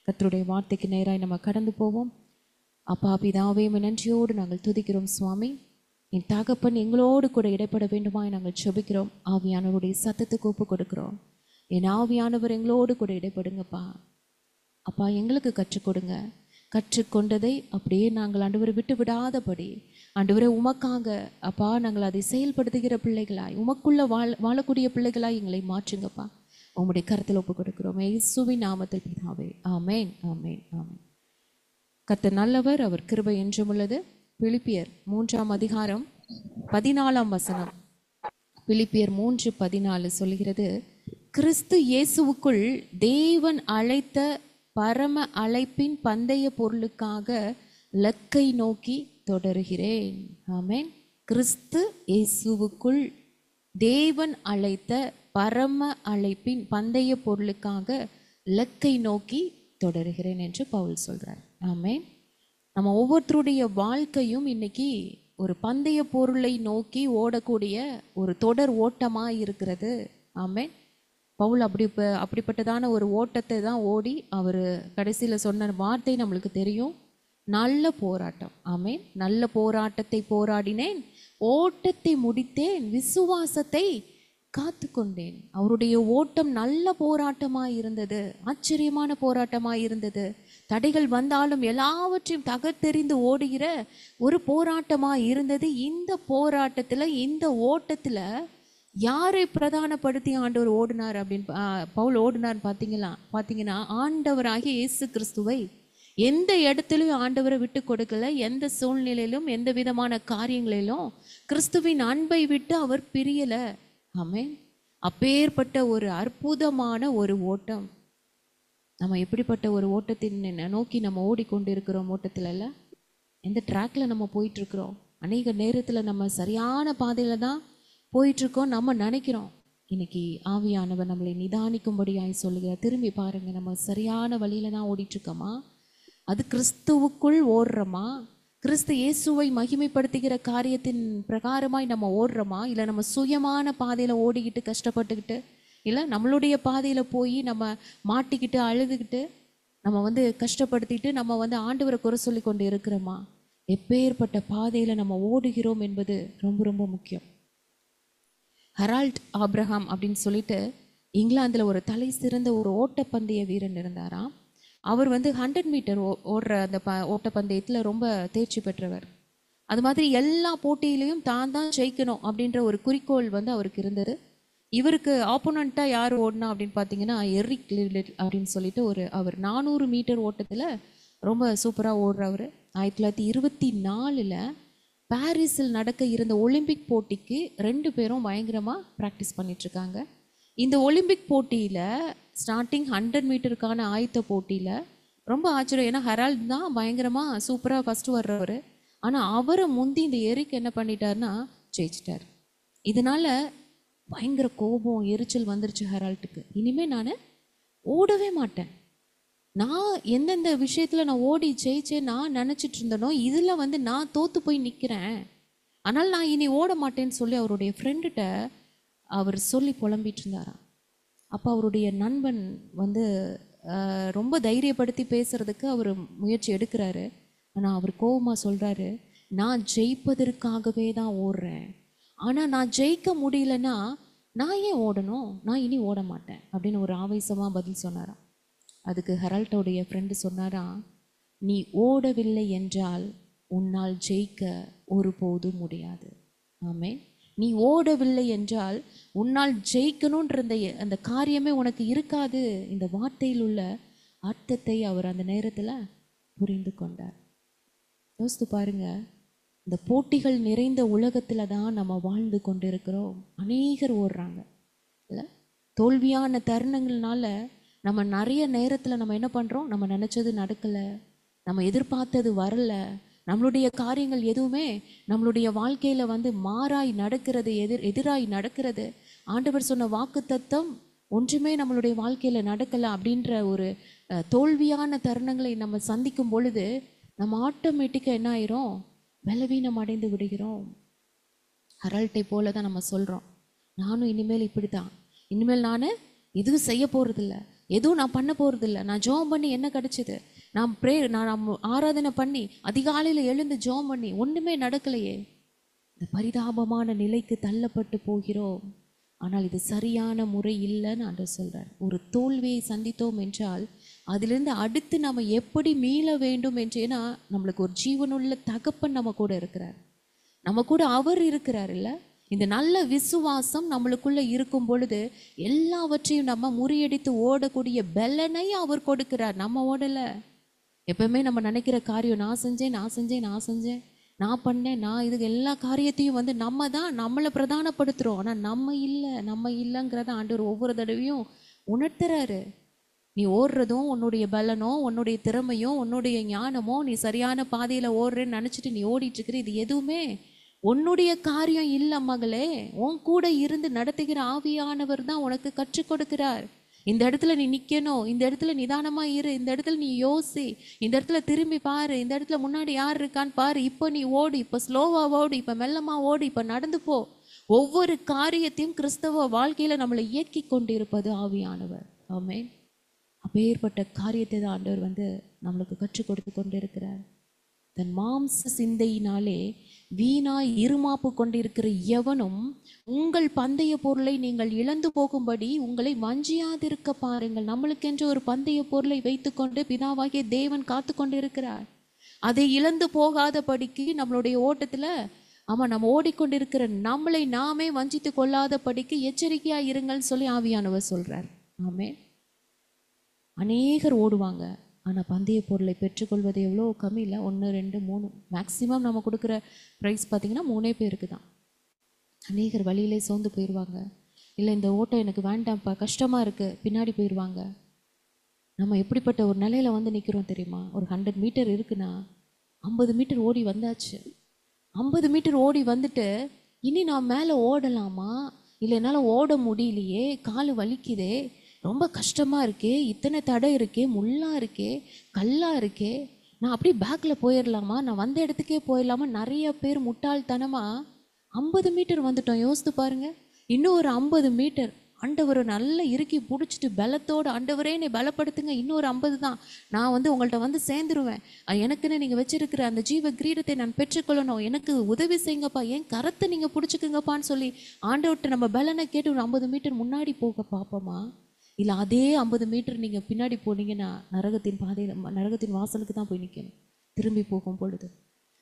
கர்த்தருடைய வார்த்தைக்கு நேராய் நம்ம கடந்து போவோம். அப்பா பிதாவே, நன்றியோடு நாங்கள் துதிக்கிறோம் சுவாமி. என் தகப்பன் எங்களோடு கூட இடைப்பட வேண்டுமாய் நாங்கள் செபிக்கிறோம். ஆவியானவருடைய சத்தத்துக்கு ஒப்பு கொடுக்கிறோம். என் ஆவியானவர் எங்களோடு கூட இடைப்படுங்கப்பா. அப்பா எங்களுக்கு கற்றுக் கொடுங்க. கற்றுக்கொண்டதை அப்படியே நாங்கள் ஆண்டவரை விட்டு விடாதபடி ஆண்டவரை உமக்காக அப்பா நாங்கள் அதை செயல்படுத்துகிற பிள்ளைகளாய், உமக்குள்ள வாழக்கூடிய பிள்ளைகளாய் எங்களை மாற்றுங்கப்பா. உம்முடைய கருத்தில் ஒப்பு கொடுக்கிறோம் இயேசுவின் நாமத்தில் பிதாவே, ஆமேன் ஆமேன் ஆமேன். கர்த்தர் நல்லவர், அவர் கிருபை என்றும் உள்ளது. பிலிப்பியர் 3ஆம் அதிகாரம் 14ஆம் வசனம். பிலிப்பியர் 3:14 சொல்கிறது, கிறிஸ்து இயேசுவுக்குள் தேவன் அழைத்த பரம அழைப்பின் பந்தய பொருளுக்காக லக்கை நோக்கி தொடருகிறேன். ஆமென். கிறிஸ்து இயேசுவுக்குள் தேவன் அழைத்த பரம அழைப்பின் பந்தய பொருளுக்காக லக்கை நோக்கி தொடருகிறேன் என்று பவுல் சொல்றார். ஆமென். நம்ம ஒவ்வொருத்தருடைய வாழ்க்கையும் இன்னைக்கு ஒரு பந்தய பொருளை நோக்கி ஓடக்கூடிய ஒரு தொடர் ஓட்டமாக இருக்கிறது. ஆமென். பவுல் அப்படிப்பட்டதான ஒரு ஓட்டத்தை தான் ஓடி அவர் கடைசியில் சொன்ன வார்த்தை நம்மளுக்கு தெரியும், நல்ல போராட்டம். ஆமென். நல்ல போராட்டத்தை போராடினேன், ஓட்டத்தை முடித்தேன், விசுவாசத்தை காத்து கொண்டேன். அவருடைய ஓட்டம் நல்ல போராட்டமாக இருந்தது, ஆச்சரியமான போராட்டமாக இருந்தது. தடைகள் வந்தாலும் எல்லாவற்றையும் தகர்த்தெறிந்து ஓடுகிற ஒரு போராட்டமாக இருந்தது. இந்த போராட்டத்தில், இந்த ஓட்டத்தில் யாரை பிரதானப்படுத்தி ஆண்டவர் ஓடினார் அப்படின்னு பவுல் ஓடினார் பார்த்தீங்கன்னா ஆண்டவராகிய இயேசு கிறிஸ்துவை எந்த இடத்துலையும் ஆண்டவரை விட்டு கொடுக்கல. எந்த சூழ்நிலையிலும் எந்த விதமான காரியங்களிலும் கிறிஸ்துவின் அன்பை விட்டு அவர் பிரியலை. ஆமென். அப்பேற்பட்ட ஒரு அற்புதமான ஒரு ஓட்டம். நம்ம எப்படிப்பட்ட ஒரு ஓட்டத்தின் நோக்கி நம்ம ஓடிக்கொண்டிருக்கிறோம்? ஓட்டத்தில் இல்லை, எந்த ட்ராக்ல நம்ம போயிட்டுருக்குறோம்? அநேக நேரத்தில் நம்ம சரியான பாதையில் தான் போயிட்டுருக்கோம் நம்ம நினைக்கிறோம். இன்னைக்கு ஆவியானவர் நம்மளை நிதானிக்கும்படியாய் சொல்லுகிறார். திரும்பி பாருங்க, நம்ம சரியான வழியில தான் ஓடிட்டுருக்கோமா? அது கிறிஸ்துவுக்குள் ஓடுறோமா? கிறிஸ்து இயேசுவை மகிமைப்படுத்துகிற காரியத்தின் பிரகாரமாய் நம்ம ஓடுறோமா? இல்லை நம்ம சுயமான பாதையில் ஓடிக்கிட்டு கஷ்டப்பட்டுக்கிட்டு, இல்லை நம்மளுடைய பாதையில் போய் நம்ம மாட்டிக்கிட்டு அழுதுகிட்டு நம்ம கஷ்டப்படுத்திட்டு நம்ம ஆண்டவரை குறை சொல்லி கொண்டு இருக்கிறோமா? எப்பேற்பட்ட பாதையில் நம்ம ஓடுகிறோம் என்பது ரொம்ப ரொம்ப முக்கியம். ஹெரால்ட் ஆப்ரஹாம் அப்படின்னு சொல்லிட்டு இங்கிலாந்தில் ஒரு தலை சிறந்த ஒரு ஓட்டப்பந்தய வீரன் இருந்தாராம். அவர் 100 மீட்டர் ஓடுற அந்த ஓட்டப்பந்தயத்தில் ரொம்ப தேர்ச்சி பெற்றவர். அது மாதிரி எல்லா போட்டியிலையும் தான் ஜெயிக்கணும் அப்படின்ற ஒரு குறிக்கோள் அவருக்கு இருந்தது. இவருக்கு ஆப்போனண்ட்டாக யார் ஓடினா அப்படின்னு பார்த்தீங்கன்னா எரிக் லிவ்லெட் அப்படின்னு சொல்லிட்டு அவர் 400 மீட்டர் ஓட்டத்தில் ரொம்ப சூப்பராக ஓடுறவர். 1924 பாரிஸில் நடக்க இருந்த ஒலிம்பிக் போட்டிக்கு 2 பேரும் பயங்கரமாக ப்ராக்டிஸ் பண்ணிட்டுருக்காங்க. இந்த ஒலிம்பிக் போட்டியில் ஸ்டார்டிங் 100 மீட்டருக்கான ஆயத்த போட்டியில் ரொம்ப ஆச்சரியம். ஏன்னா ஹெரால்ட் தான் பயங்கரமாக சூப்பராக ஃபஸ்ட்டு வர்றவர். ஆனால் அவரை முந்தி இந்த எரிக் என்ன பண்ணிட்டார்னா ஜெயிச்சிட்டார். இதனால் பயங்கர கோபம் எரிச்சல் வந்துருச்சு ஹெரால்ட்டுக்கு. இனிமேல் நான் ஓடவே மாட்டேன், நான் எந்தெந்த விஷயத்தில் நான் ஓடி ஜெயிச்சேன் நான் நினச்சிட்டு இருந்தனோ இதில் நான் தோற்று போய் நிற்கிறேன், ஆனால் நான் இனி ஓட மாட்டேன்னு சொல்லி அவருடைய ஃப்ரெண்டுகிட்ட அவர் சொல்லி புலம்பிட்டு இருந்தாராம். அப்போ அவருடைய நண்பன் ரொம்ப தைரியப்படுத்தி பேசுறதுக்கு அவர் முயற்சி எடுக்கிறாரு. ஆனால் அவர் கோபமாக சொல்கிறாரு, நான் ஜெயிப்பதற்காகவே தான் ஓடுறேன், ஆனால் நான் ஜெயிக்க முடியலன்னா நான் ஏன் ஓடணும், நான் இனி ஓட மாட்டேன் அப்படின்னு ஒரு ஆவேசமாக பதில் சொன்னாராம். அதுக்கு ஹெரால்ட்டோடைய ஃப்ரெண்டு சொன்னாரா, நீ ஓடவில்லை என்றால் உன்னால் ஜெயிக்க ஒருபோதும் முடியாது. ஆமென். நீ ஓடவில்லை என்றால் உன்னால் ஜெயிக்கணுன்ற அந்த காரியமே உனக்கு இருக்காது. இந்த வார்த்தையில் உள்ள அர்த்தத்தை அவர் அந்த நேரத்தில் புரிந்து கொண்டார். யோசித்து பாருங்க, இந்த போட்டிகள் நிறைந்த உலகத்தில் தான் நம்ம வாழ்ந்து கொண்டிருக்கிறோம். அநேகர் ஓடுறாங்க இல்லை, தோல்வியான தருணங்கள்னால நம்ம நிறைய நேரத்தில் நம்ம என்ன பண்ணுறோம், நம்ம நினச்சது நடக்கலை, நம்ம எதிர்பார்த்தது வரலை, நம்மளுடைய காரியங்கள் எதுவுமே நம்மளுடைய வாழ்க்கையில் மாறாய் நடக்கிறது, எதிராய் நடக்கிறது. ஆண்டவர் சொன்ன வாக்குத்தத்தம் ஒன்றுமே நம்மளுடைய வாழ்க்கையில் நடக்கலை அப்படின்ற ஒரு தோல்வியான தருணங்களை நம்ம சந்திக்கும் பொழுது நம்ம ஆட்டோமேட்டிக்காக என்ன ஆயிரும், பலவீனம் அடைந்து விடுகிறோம். ஹெரால்ட்டை போல தான் நம்ம சொல்கிறோம், நானும் இனிமேல் இப்படி தான், இனிமேல் நான் எதுவும் செய்ய போகிறதில்ல, எதுவும் நான் பண்ண போகிறதில்ல. நான் ஜெபம் பண்ணி என்ன கிடைச்சிது? நான் ஆராதனை பண்ணி அதிகாலையில் எழுந்து ஜெபம் பண்ணி ஒன்றுமே நடக்கலையே. இந்த பரிதாபமான நிலைக்கு தள்ளப்பட்டு போகிறோம். ஆனால் இது சரியான முறை இல்லைன்னு ஆண்டவர் சொல்கிறார். ஒரு தோல்வியை சந்தித்தோம் என்றால் அதிலிருந்து அடுத்து நம்ம எப்படி மீள வேண்டும் என்று, ஏன்னா நம்மளுக்கு ஒரு ஜீவனுள்ள தகப்பன் நம்ம கூட இருக்கிறார், நம்ம கூட அவர் இருக்கிறார் இல்லை. இந்த நல்ல விசுவாசம் நம்மளுக்குள்ள இருக்கும் பொழுது எல்லாவற்றையும் நம்ம முறியடித்து ஓடக்கூடிய பலனை அவர் கொடுக்கிறார். நம்ம ஓடலை. எப்பவுமே நம்ம நினைக்கிற காரியம் நான் செஞ்சேன், நான் பண்ணேன், நான் இது எல்லா காரியத்தையும் வந்து நம்ம தான் நம்மளை பிரதானப்படுத்துகிறோம். ஆனால் நம்ம இல்லைங்கிறத ஆண்டவர் ஒவ்வொரு தடவையும் உணர்த்துறாரு. நீ ஓடுறதும் உன்னுடைய பலனோ உன்னுடைய திறமையோ உன்னுடைய ஞானமோ, நீ சரியான பாதையில் ஓடுறேன்னு நினச்சிட்டு நீ ஓடிட்டு இருக்கிற, இது எதுவுமே உன்னுடைய காரியம் இல்லை மகளே. உன் கூட இருந்து நடத்துகிற ஆவியானவர் தான் உனக்கு கற்றுக் கொடுக்கிறார். இந்த இடத்துல நீ நிற்கணும், இந்த இடத்துல நிதானமாக இரு, இந்த இடத்துல நீ யோசி, இந்த இடத்துல திரும்பி பாரு, இந்த இடத்துல முன்னாடி யார் இருக்கான்னு பாரு, இப்போ நீ ஓடு, இப்போ ஸ்லோவாக ஓடு, இப்போ மெல்லமாக ஓடு, இப்போ நடந்து போ. ஒவ்வொரு காரியத்தையும் கிறிஸ்தவ வாழ்க்கையில் நம்மளை இயக்கி கொண்டிருப்பது ஆவியானவர். ஆமென். அப்பேற்பட்ட காரியத்தை தான் ஆண்டவர் வந்து நம்மளுக்கு கற்றுக் கொடுத்து கொண்டிருக்கிறார். தன் மாம்ச சிந்தையினாலே வீணாய் இருமாப்பு கொண்டிருக்கிற எவனும் உங்கள் பந்தய பொருளை நீங்கள் இழந்து போகும்படி உங்களை வஞ்சியாதிருக்க பாருங்கள். நம்மளுக்கென்று ஒரு பந்தய பொருளை வைத்துக்கொண்டு பிதாவாகிய தேவன் காத்து கொண்டிருக்கிறார். அதை இழந்து போகாதபடிக்கு நம்மளுடைய ஓட்டத்தில் நம்ம ஓடிக்கொண்டிருக்கிற நம்மளை நாமே வஞ்சித்து கொள்ளாதபடிக்கு எச்சரிக்கையாக இருங்கள்னு சொல்லி ஆவியானவர் சொல்கிறார். ஆமே. அநேகர் ஓடுவாங்க, ஆனால் பந்தய பொருளை பெற்றுக்கொள்வது எவ்வளோ கம்மி இல்லை. 1 2 3 மேக்ஸிமம் நம்ம கொடுக்குற ப்ரைஸ் பார்த்திங்கன்னா 3 பேருக்கு தான். அநேகர் வழியிலே சோர்ந்து போயிடுவாங்க. இல்லை இந்த ஓட்டம் எனக்கு வேண்டாம்ப்பா, கஷ்டமாக இருக்குது, பின்னாடி போயிடுவாங்க. நம்ம எப்படிப்பட்ட ஒரு நிலையில் வந்து நிற்கிறோம் தெரியுமா? ஒரு 100 மீட்டர் இருக்குன்னா 50 மீட்டர் ஓடி வந்தாச்சு. 50 மீட்டர் ஓடி வந்துட்டு இனி நான் மேலே ஓடலாமா, இல்லை என்னால் ஓட முடியலையே, கால் வலிக்குதே, ரொம்ப கஷ்டமாக இருக்கே, இத்தனை தடை இருக்கே, முள்ளாக இருக்கே, கல்லாக இருக்கே, நான் அப்படியே பேக்கில் போயிடலாமா, நான் வந்த இடத்துக்கே போயிடலாமா. நிறைய பேர் முட்டாள்தனமாக 50 மீட்டர் வந்துட்டோம். யோசித்து பாருங்கள். இன்னும் ஒரு 50 மீட்டர் ஆண்டவரை நல்லா இறுக்கி பிடிச்சிட்டு பலத்தோடு, ஆண்டவரே என்னை பலப்படுத்துங்க, இன்னொரு 50 தான், நான் வந்து உங்கள்கிட்ட வந்து சேர்ந்துருவேன், எனக்குன்னு நீங்கள் வச்சிருக்கிற அந்த ஜீவ கிரீடத்தை நான் பெற்றுக்கொள்ளணும், எனக்கு உதவி செய்யுங்கப்பா, என் கரத்தை நீங்கள் பிடிச்சிக்குங்கப்பான்னு சொல்லி ஆண்டவர்கிட்ட நம்ம பலனை கேட்டு ஒரு 50 மீட்டர் முன்னாடி போக பார்ப்போமா? இல்லை அதே 50 மீட்டர் நீங்கள் பின்னாடி போனீங்கன்னா நரகத்தின் பாதையில், நரகத்தின் வாசலுக்கு தான் போய் நிற்கணும். திரும்பி போகும் பொழுது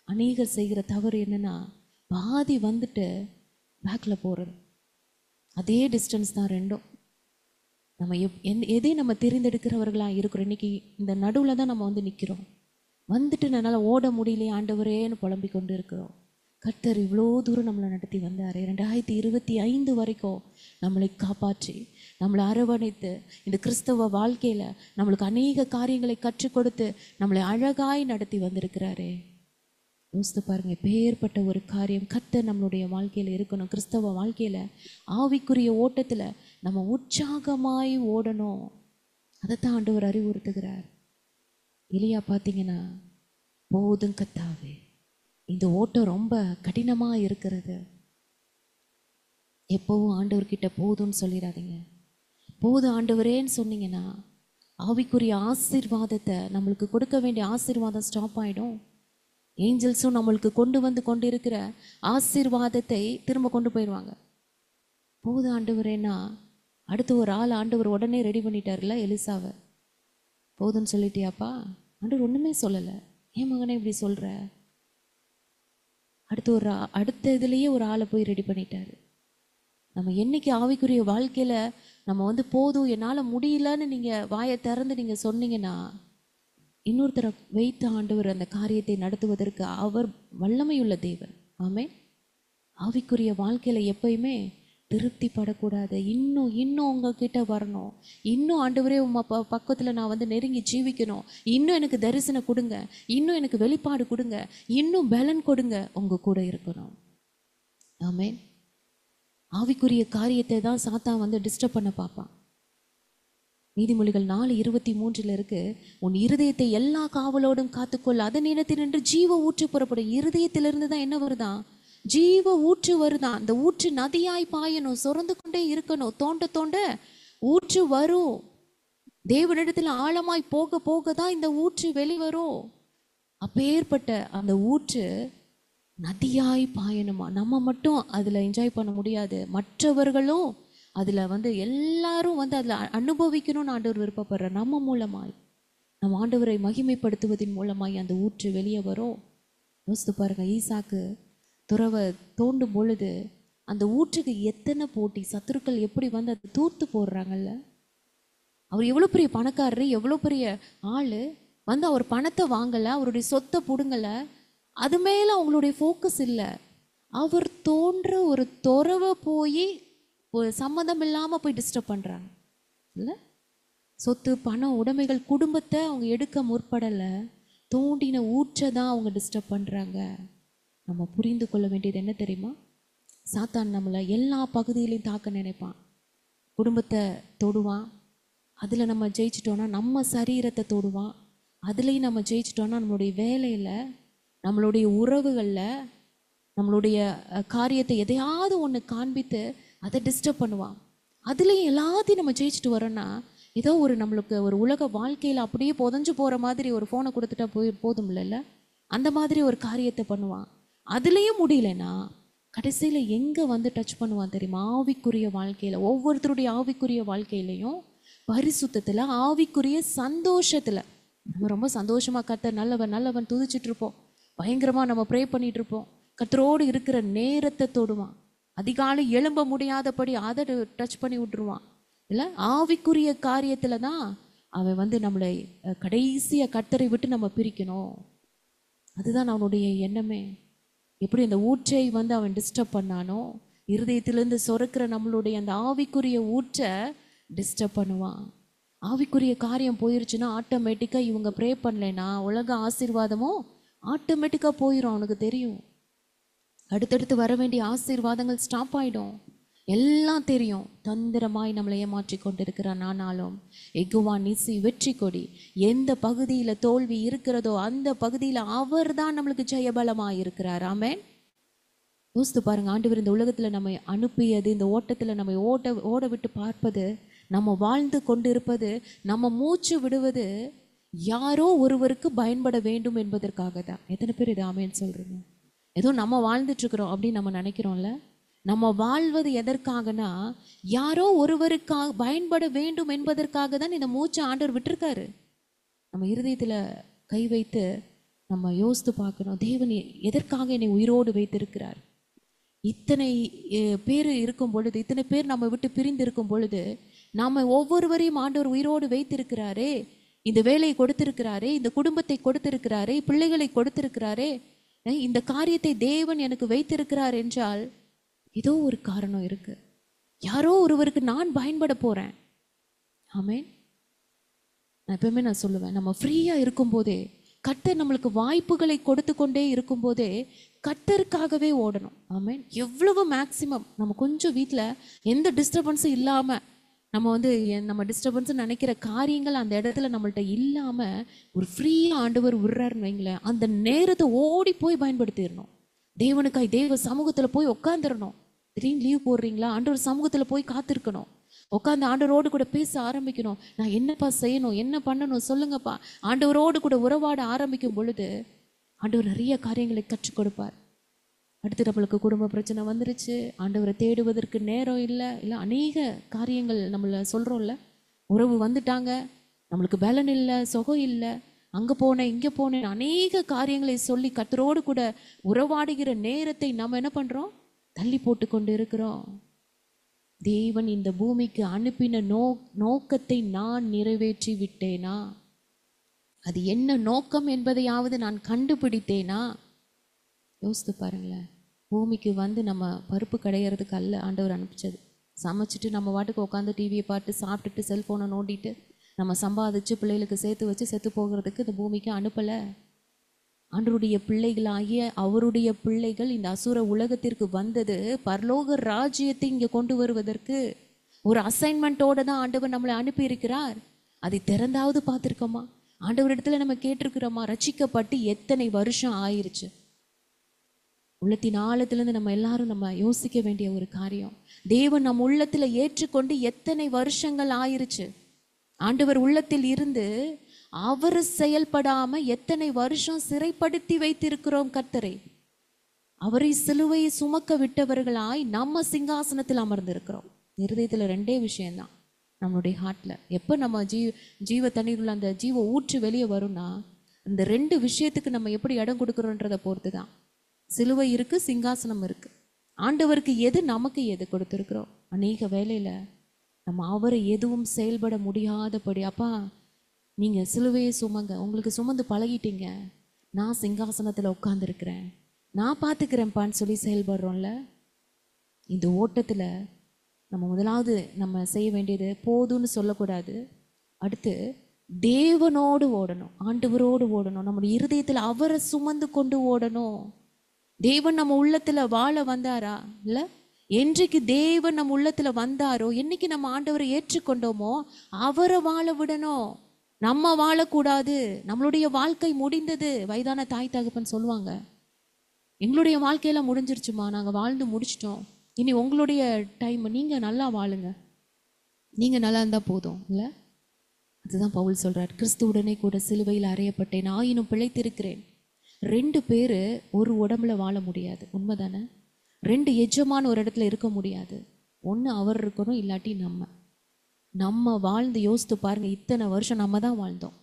அநேகர் செய்கிற தவறு என்னென்னா, பாதி வந்துட்டு பேக்கில் போகிறது. அதே டிஸ்டன்ஸ் தான் ரெண்டும். நம்ம எதை நம்ம தெரிந்தெடுக்கிறவர்களாக இருக்கிறோம். இன்றைக்கி இந்த நடுவில் தான் நம்ம வந்து நிற்கிறோம். வந்துட்டு என்னால் ஓட முடியலையே ஆண்டவரேன்னு புலம்பிக் கொண்டு இருக்கிறோம். கர்த்தர் இவ்வளோ தூரம் நம்மளை நடத்தி வந்தார். 2025 வரைக்கும் நம்மளை காப்பாற்றி, நம்மளை அரவணைத்து, இந்த கிறிஸ்தவ வாழ்க்கையில் நம்மளுக்கு அநேக காரியங்களை கற்றுக் கொடுத்து நம்மளை அழகாய் நடத்தி வந்திருக்கிறாரே. யோசித்து பாருங்கள், பேர்பட்ட ஒரு காரியம் கர்த்தர் நம்மளுடைய வாழ்க்கையில் இருக்கணும். கிறிஸ்தவ வாழ்க்கையில் ஆவிக்குரிய ஓட்டத்தில் நம்ம உற்சாகமாய் ஓடணும். அதைத்தான் ஆண்டவர் அறிவுறுத்துகிறார். எலியா பார்த்தீங்கன்னா, போதும் கர்த்தாவே, இந்த ஓட்டம் ரொம்ப கடினமாக இருக்கிறது. எப்போவும் ஆண்டவர்கிட்ட போதும்னு சொல்லிடாதீங்க. போதும் ஆண்டவரேன்னு சொன்னீங்கன்னா ஆவிக்குரிய ஆசீர்வாதத்தை, நம்மளுக்கு கொடுக்க வேண்டிய ஆசீர்வாதம் ஸ்டாப் ஆகிடும். ஏஞ்சல்ஸும் நம்மளுக்கு கொண்டு வந்து கொண்டு இருக்கிற ஆசீர்வாதத்தை திரும்ப கொண்டு போயிடுவாங்க. போதும் ஆண்டவரேன்னா அடுத்து ஒரு ஆள் ஆண்டவர் உடனே ரெடி பண்ணிட்டார்ல எலிசாவை. போதும்னு சொல்லிட்டியாப்பா? ஆண்டவர் ஒன்றுமே சொல்லலை. ஏன் மகனே இப்படி சொல்கிற? அடுத்த இதுலேயே ஒரு ஆளை போய் ரெடி பண்ணிட்டாரு. நம்ம என்னைக்கு ஆவிக்குரிய வாழ்க்கையில் நம்ம வந்து போதும் என்னால் முடியலன்னு நீங்கள் வாயை திறந்து நீங்கள் சொன்னீங்கன்னா, இன்னொருத்தரை வைத்த ஆண்டவர் அந்த காரியத்தை நடத்துவதற்கு அவர் வல்லமையுள்ள தேவன். ஆமே. ஆவிக்குரிய வாழ்க்கையில் எப்பயுமே திருப்தி படக்கூடாது. இன்னும் உங்ககிட்ட வரணும், இன்னும் ஆண்டவரே பக்கத்தில் நான் வந்து நெருங்கி ஜீவிக்கணும், இன்னும் எனக்கு தரிசனம் கொடுங்க, இன்னும் எனக்கு வெளிப்பாடு கொடுங்க, இன்னும் பலன் கொடுங்க, உங்கள் கூட இருக்கணும். ஆமே. ஆவிக்குரிய காரியத்தை தான் சாத்தான் வந்து டிஸ்டர்ப் பண்ண பார்ப்பான். நீதிமொழிகள் 4:23 இருக்கு, உன் இருதயத்தை எல்லா காவலோடும் காத்துக்கொள்ள, அதன் நின்று ஜீவ ஊற்று புறப்படும். இருதயத்திலிருந்து தான் என்ன வருதான்? ஜீவ ஊற்று வருதான். அந்த ஊற்று நதியாய் பாயணும், சுரந்து கொண்டே இருக்கணும். தோண்ட ஊற்று வரும். தேவனிடத்தில் ஆழமாய் போக போக தான் இந்த ஊற்று வெளிவரும். அப்பேற்பட்ட அந்த ஊற்று நதியாய் பாயணுமா. நம்ம மட்டும் அதில் என்ஜாய் பண்ண முடியாது, மற்றவர்களும் அதில் எல்லாரும் அதில் அனுபவிக்கணும்னு ஆண்டவர் விருப்பப்படுற நம்ம மூலமாய், நம்ம ஆண்டவரை மகிமைப்படுத்துவதன் மூலமாய் அந்த ஊற்று வெளியே வரும். யோசித்து பாருங்க, ஈசாக்கு துறவை தோண்டும் பொழுது அந்த ஊற்றுக்கு எத்தனை போட்டி, சத்துருக்கள் எப்படி அதை தூர்த்து போடுறாங்கல்ல. அவர் எவ்வளோ பெரிய பணக்காரர், எவ்வளோ பெரிய ஆள், அவர் பணத்தை வாங்கலை, அவருடைய சொத்தை பிடுங்கலை, அது மேலே அவங்களுடைய ஃபோக்கஸ் இல்லை. அவர் தோன்ற ஒரு துறவை போய் ஒரு சம்மந்தம் இல்லாமல் போய் டிஸ்டர்ப் பண்ணுறாங்க இல்லை. சொத்து, பணம், உடைமைகள், குடும்பத்தை அவங்க எடுக்க முற்படலை, தோண்டின ஊற்றை தான் அவங்க டிஸ்டர்ப் பண்ணுறாங்க. நம்ம புரிந்து கொள்ள வேண்டியது என்ன தெரியுமா? சாத்தான் நம்மளை எல்லா பகுதியிலையும் தாக்க நினைப்பான். குடும்பத்தை தொடுவான், அதில் நம்ம ஜெயிச்சிட்டோன்னா நம்ம சரீரத்தை தொடுவான், அதுலேயும் நம்ம ஜெயிச்சிட்டோன்னா நம்மளுடைய வேலையில், நம்மளுடைய உறவுகளில், நம்மளுடைய காரியத்தை எதையாவது ஒன்று காண்பித்து அதை டிஸ்டர்ப் பண்ணுவான். அதுலேயும் எல்லாத்தையும் நம்ம ஜெயிச்சுட்டு வரோன்னா ஏதோ ஒரு நம்மளுக்கு ஒரு உலக வாழ்க்கையில் அப்படியே புதஞ்சு போகிற மாதிரி ஒரு ஃபோனை கொடுத்துட்டா போதும் இல்லைல்ல, அந்த மாதிரி ஒரு காரியத்தை பண்ணுவான். அதுலேயும் முடியலன்னா கடைசியில் எங்கே டச் பண்ணுவான் தெரியுமா? ஆவிக்குரிய வாழ்க்கையில், ஒவ்வொருத்தருடைய ஆவிக்குரிய வாழ்க்கையிலையும் பரிசுத்தத்தில், ஆவிக்குரிய சந்தோஷத்தில். நம்ம ரொம்ப சந்தோஷமாக கர்த்தர் நல்லவன் நல்லவன் துதிச்சிட்டு இருப்போம், பயங்கரமாக நம்ம ப்ரே பண்ணிகிட்டு இருப்போம். கர்த்தரோடு இருக்கிற நேரத்தை தொடுவான், அதிகாலை எழும்ப முடியாதபடி அதை டச் பண்ணி விட்டுருவான் இல்லை. ஆவிக்குரிய காரியத்தில் தான் அவன் நம்மளை கடைசியாக கர்த்தரை விட்டு நம்ம பிரிக்கணும். அதுதான் அவனுடைய எண்ணமே. எப்படி அந்த ஊற்றை அவன் டிஸ்டர்ப் பண்ணானோ, இருதயத்திலேருந்து சொருக்கிற நம்மளுடைய அந்த ஆவிக்குரிய ஊற்றை டிஸ்டர்ப் பண்ணுவான். ஆவிக்குரிய காரியம் போயிருச்சுன்னா ஆட்டோமேட்டிக்காக இவங்க ப்ரே பண்ணலைன்னா உலக ஆசீர்வாதமும் ஆட்டோமேட்டிக்காக போயிடும். அவனுக்கு தெரியும், அடுத்தடுத்து வர வேண்டிய ஆசீர்வாதங்கள் ஸ்டாப் ஆகிடும். எல்லாம் தெரியும். தந்திரமாய் நம்மளை ஏமாற்றி கொண்டிருக்கிறான். ஆனாலும் எகுவா நிசி வெற்றி கொடி, எந்த பகுதியில் தோல்வி இருக்கிறதோ அந்த பகுதியில் அவர் தான் நம்மளுக்கு ஜெயபலமாக இருக்கிறார். ஆமென். யோசித்து பாருங்க, ஆண்டவர் இந்த உலகத்தில் நம்மை அனுப்பியது, இந்த ஓட்டத்தில் நம்மை ஓட விட்டு பார்ப்பது, நம்ம வாழ்ந்து கொண்டு இருப்பது, நம்ம மூச்சு விடுவது யாரோ ஒருவருக்கு பயன்பட வேண்டும் என்பதற்காக தான். எத்தனை பேர் இது ஆமேன்னு சொல்கிறீங்க? ஏதோ நம்ம வாழ்ந்துட்டுருக்குறோம் அப்படின்னு நம்ம நினைக்கிறோம்ல. நம்ம வாழ்வது எதற்காகனா யாரோ ஒருவருக்காக பயன்பட வேண்டும் என்பதற்காக தான் இந்த மூச்சை ஆண்டவர் விட்டுருக்காரு. நம்ம இருதயத்தில் கை வைத்து நம்ம யோசித்து பார்க்கணும், தேவன் எதற்காக என்னை உயிரோடு வைத்திருக்கிறார்? இத்தனை பேர் இருக்கும் பொழுது, இத்தனை பேர் நம்ம விட்டு பிரிந்து இருக்கும் பொழுது, நாம் ஒவ்வொருவரையும் ஆண்டவர் உயிரோடு வைத்திருக்கிறாரே, இந்த வேலையை கொடுத்திருக்கிறாரே, இந்த குடும்பத்தை கொடுத்திருக்கிறாரே, பிள்ளைகளை கொடுத்திருக்கிறாரே, இந்த காரியத்தை தேவன் எனக்கு வைத்திருக்கிறார் என்றால் ஏதோ ஒரு காரணம் இருக்கு. யாரோ ஒருவருக்கு நான் பயன்பட போறேன். ஆமென். நான் எப்பவுமே சொல்லுவேன், நம்ம ஃப்ரீயா இருக்கும்போதே, கர்த்தர் நம்மளுக்கு வாய்ப்புகளை கொடுத்து கொண்டே இருக்கும்போதே கர்த்தருக்காகவே ஓடணும். ஆமென். எவ்வளவு மேக்சிமம் நம்ம கொஞ்சம் வீட்டில் எந்த டிஸ்டர்பன்ஸும் இல்லாமல், நம்ம நம்ம டிஸ்டர்பன்ஸ் நினைக்கிற காரியங்கள் அந்த இடத்துல நம்மள்ட்ட இல்லாமல் ஒரு ஃப்ரீயாக ஆண்டவர் விடுறாருன்னு வைங்களேன், அந்த நேரத்தை ஓடி போய் பயன்படுத்திடணும். தேவனுக்காய் தேவ சமூகத்தில் போய் உட்காந்துடணும். திடீர்னு லீவ் போடுறீங்களா, ஆண்டவர் சமூகத்தில் போய் காத்திருக்கணும், உட்காந்து ஆண்டவரோடு கூட பேச ஆரம்பிக்கணும். நான் என்னப்பா செய்யணும், என்ன பண்ணணும் சொல்லுங்கப்பா. ஆண்டவரோடு கூட உறவாட ஆரம்பிக்கும் பொழுது ஆண்டவர் நிறைய காரியங்களை கற்றுக் கொடுப்பார். அடுத்து நம்மளுக்கு குடும்ப பிரச்சனை வந்துருச்சு, ஆண்டவரை தேடுவதற்கு நேரம் இல்லை, அநேக காரியங்கள் நம்மளை சொல்கிறோம்ல. உறவு வந்துட்டாங்க, நம்மளுக்கு பலன் இல்லை, சுகம் இல்லை, அங்கே போனேன் இங்கே போனேன், அநேக காரியங்களை சொல்லி கர்த்தரோடு கூட உறவாடுகிற நேரத்தை நம்ம என்ன பண்ணுறோம், தள்ளி போட்டு கொண்டு இருக்கிறோம். தேவன் இந்த பூமிக்கு அனுப்பின நோக்கத்தை நான் நிறைவேற்றி விட்டேனா? அது என்ன நோக்கம் என்பதையாவது நான் கண்டுபிடித்தேனா? யோசித்து பாருங்களேன். பூமிக்கு நம்ம பருப்பு கிடையிறதுக்கு அல்ல ஆண்டவர் அனுப்பிச்சது. சமைச்சிட்டு நம்ம வாட்டுக்கு உட்காந்து டிவியை பார்த்து சாப்பிட்டுட்டு செல்ஃபோனை நோண்டிட்டு நம்ம சம்பாதிச்சு பிள்ளைகளுக்கு சேர்த்து வச்சு செத்து போகிறதுக்கு இந்த பூமிக்கு அனுப்பலை. ஆண்டவருடைய பிள்ளைகளாகிய அவருடைய பிள்ளைகள் இந்த அசுர உலகத்திற்கு வந்தது பரலோக ராஜ்யத்தை இங்கே கொண்டு வருவதற்கு. ஒரு அசைன்மெண்ட்டோடு தான் ஆண்டவர் நம்மளை அனுப்பி இருக்கிறார். அதை திறந்தாவது பார்த்துருக்கோமா? ஆண்டவரிடத்துல நம்ம கேட்டிருக்கிறோமா? ரட்சிக்கப்பட்டு எத்தனை வருஷம் ஆயிருச்சு? உள்ளத்தின் ஆழத்திலேருந்து நம்ம எல்லாரும் நம்ம யோசிக்க வேண்டிய ஒரு காரியம், தேவன் நம் உள்ளத்தில் ஏற்றுக்கொண்டு எத்தனை வருஷங்கள் ஆயிருச்சு? ஆண்டவர் உள்ளத்தில் இருந்து அவர் செயல்படாம எத்தனை வருஷம் சிறைப்படுத்தி வைத்திருக்கிறோம் கர்த்தரை. அவரை சிலுவையை சுமக்க விட்டவர்களாய் நம்ம சிங்காசனத்தில் அமர்ந்திருக்கிறோம். இருதயத்தில் ரெண்டே விஷயம்தான், நம்மளுடைய ஹார்ட்ல எப்போ நம்ம ஜீவ தண்ணீர் உள்ள அந்த ஜீவ ஊற்று வெளியே வரும்னா, இந்த ரெண்டு விஷயத்துக்கு நம்ம எப்படி இடம் கொடுக்குறோன்றதை பொறுத்து தான். சிலுவை இருக்கு, சிங்காசனம் இருக்கு. ஆண்டவருக்கு எது, நமக்கு எது கொடுத்துருக்குறோம். அநேக வேலையில நம்ம அவரை எதுவும் செயல்பட முடியாதபடி, அப்பா நீங்கள் சிலுவையை சுமங்க, உங்களுக்கு சுமந்து பழகிட்டீங்க, நான் சிங்காசனத்தில் உட்காந்துருக்கிறேன், நான் பார்த்துக்கிறேன்ப்பான்னு சொல்லி செயல்படுறோம்ல. இந்த ஓட்டத்தில் நம்ம முதலாவது நம்ம செய்ய வேண்டியது போதும்னு சொல்லக்கூடாது. அடுத்து தேவனோடு ஓடணும், ஆண்டவரோடு ஓடணும். நம்முடைய இருதயத்தில் அவரை சுமந்து கொண்டு ஓடணும். தேவன் நம்ம உள்ளத்தில் வாழ வந்தாரா இல்லை? என்றைக்கு தேவன் நம்ம உள்ளத்தில் வந்தாரோ, என்னைக்கு நம்ம ஆண்டவரை ஏற்றுக்கொண்டோமோ அவரை வாழ விடணும். நம்ம வாழக்கூடாது. நம்மளுடைய வாழ்க்கை முடிந்தது. வயதான தாய் தகப்பன் சொல்லுவாங்க, எங்களுடைய வாழ்க்கையெல்லாம் முடிஞ்சிருச்சுமா, நாங்கள் வாழ்ந்து முடிச்சிட்டோம், இனி உங்களுடைய டைம், நீங்கள் நல்லா வாழுங்க, நீங்கள் நல்லா இருந்தால் போதும் இல்லை? அதுதான் பவுல் சொல்கிறார், கிறிஸ்துவுடனே கூட சிலுவையில் அறையப்பட்டேன், ஆயினும் பிழைத்திருக்கிறேன். 2 பேர் ஒரு உடம்புல வாழ முடியாது, உண்மைதானே? 2 எஜமான ஒரு இடத்துல இருக்க முடியாது. ஒன்று அவர் இருக்கணும், இல்லாட்டி நம்ம வாழ்ந்து யோசித்து பாருங்க. இத்தனை வருஷம் நம்ம தான் வாழ்ந்தோம்,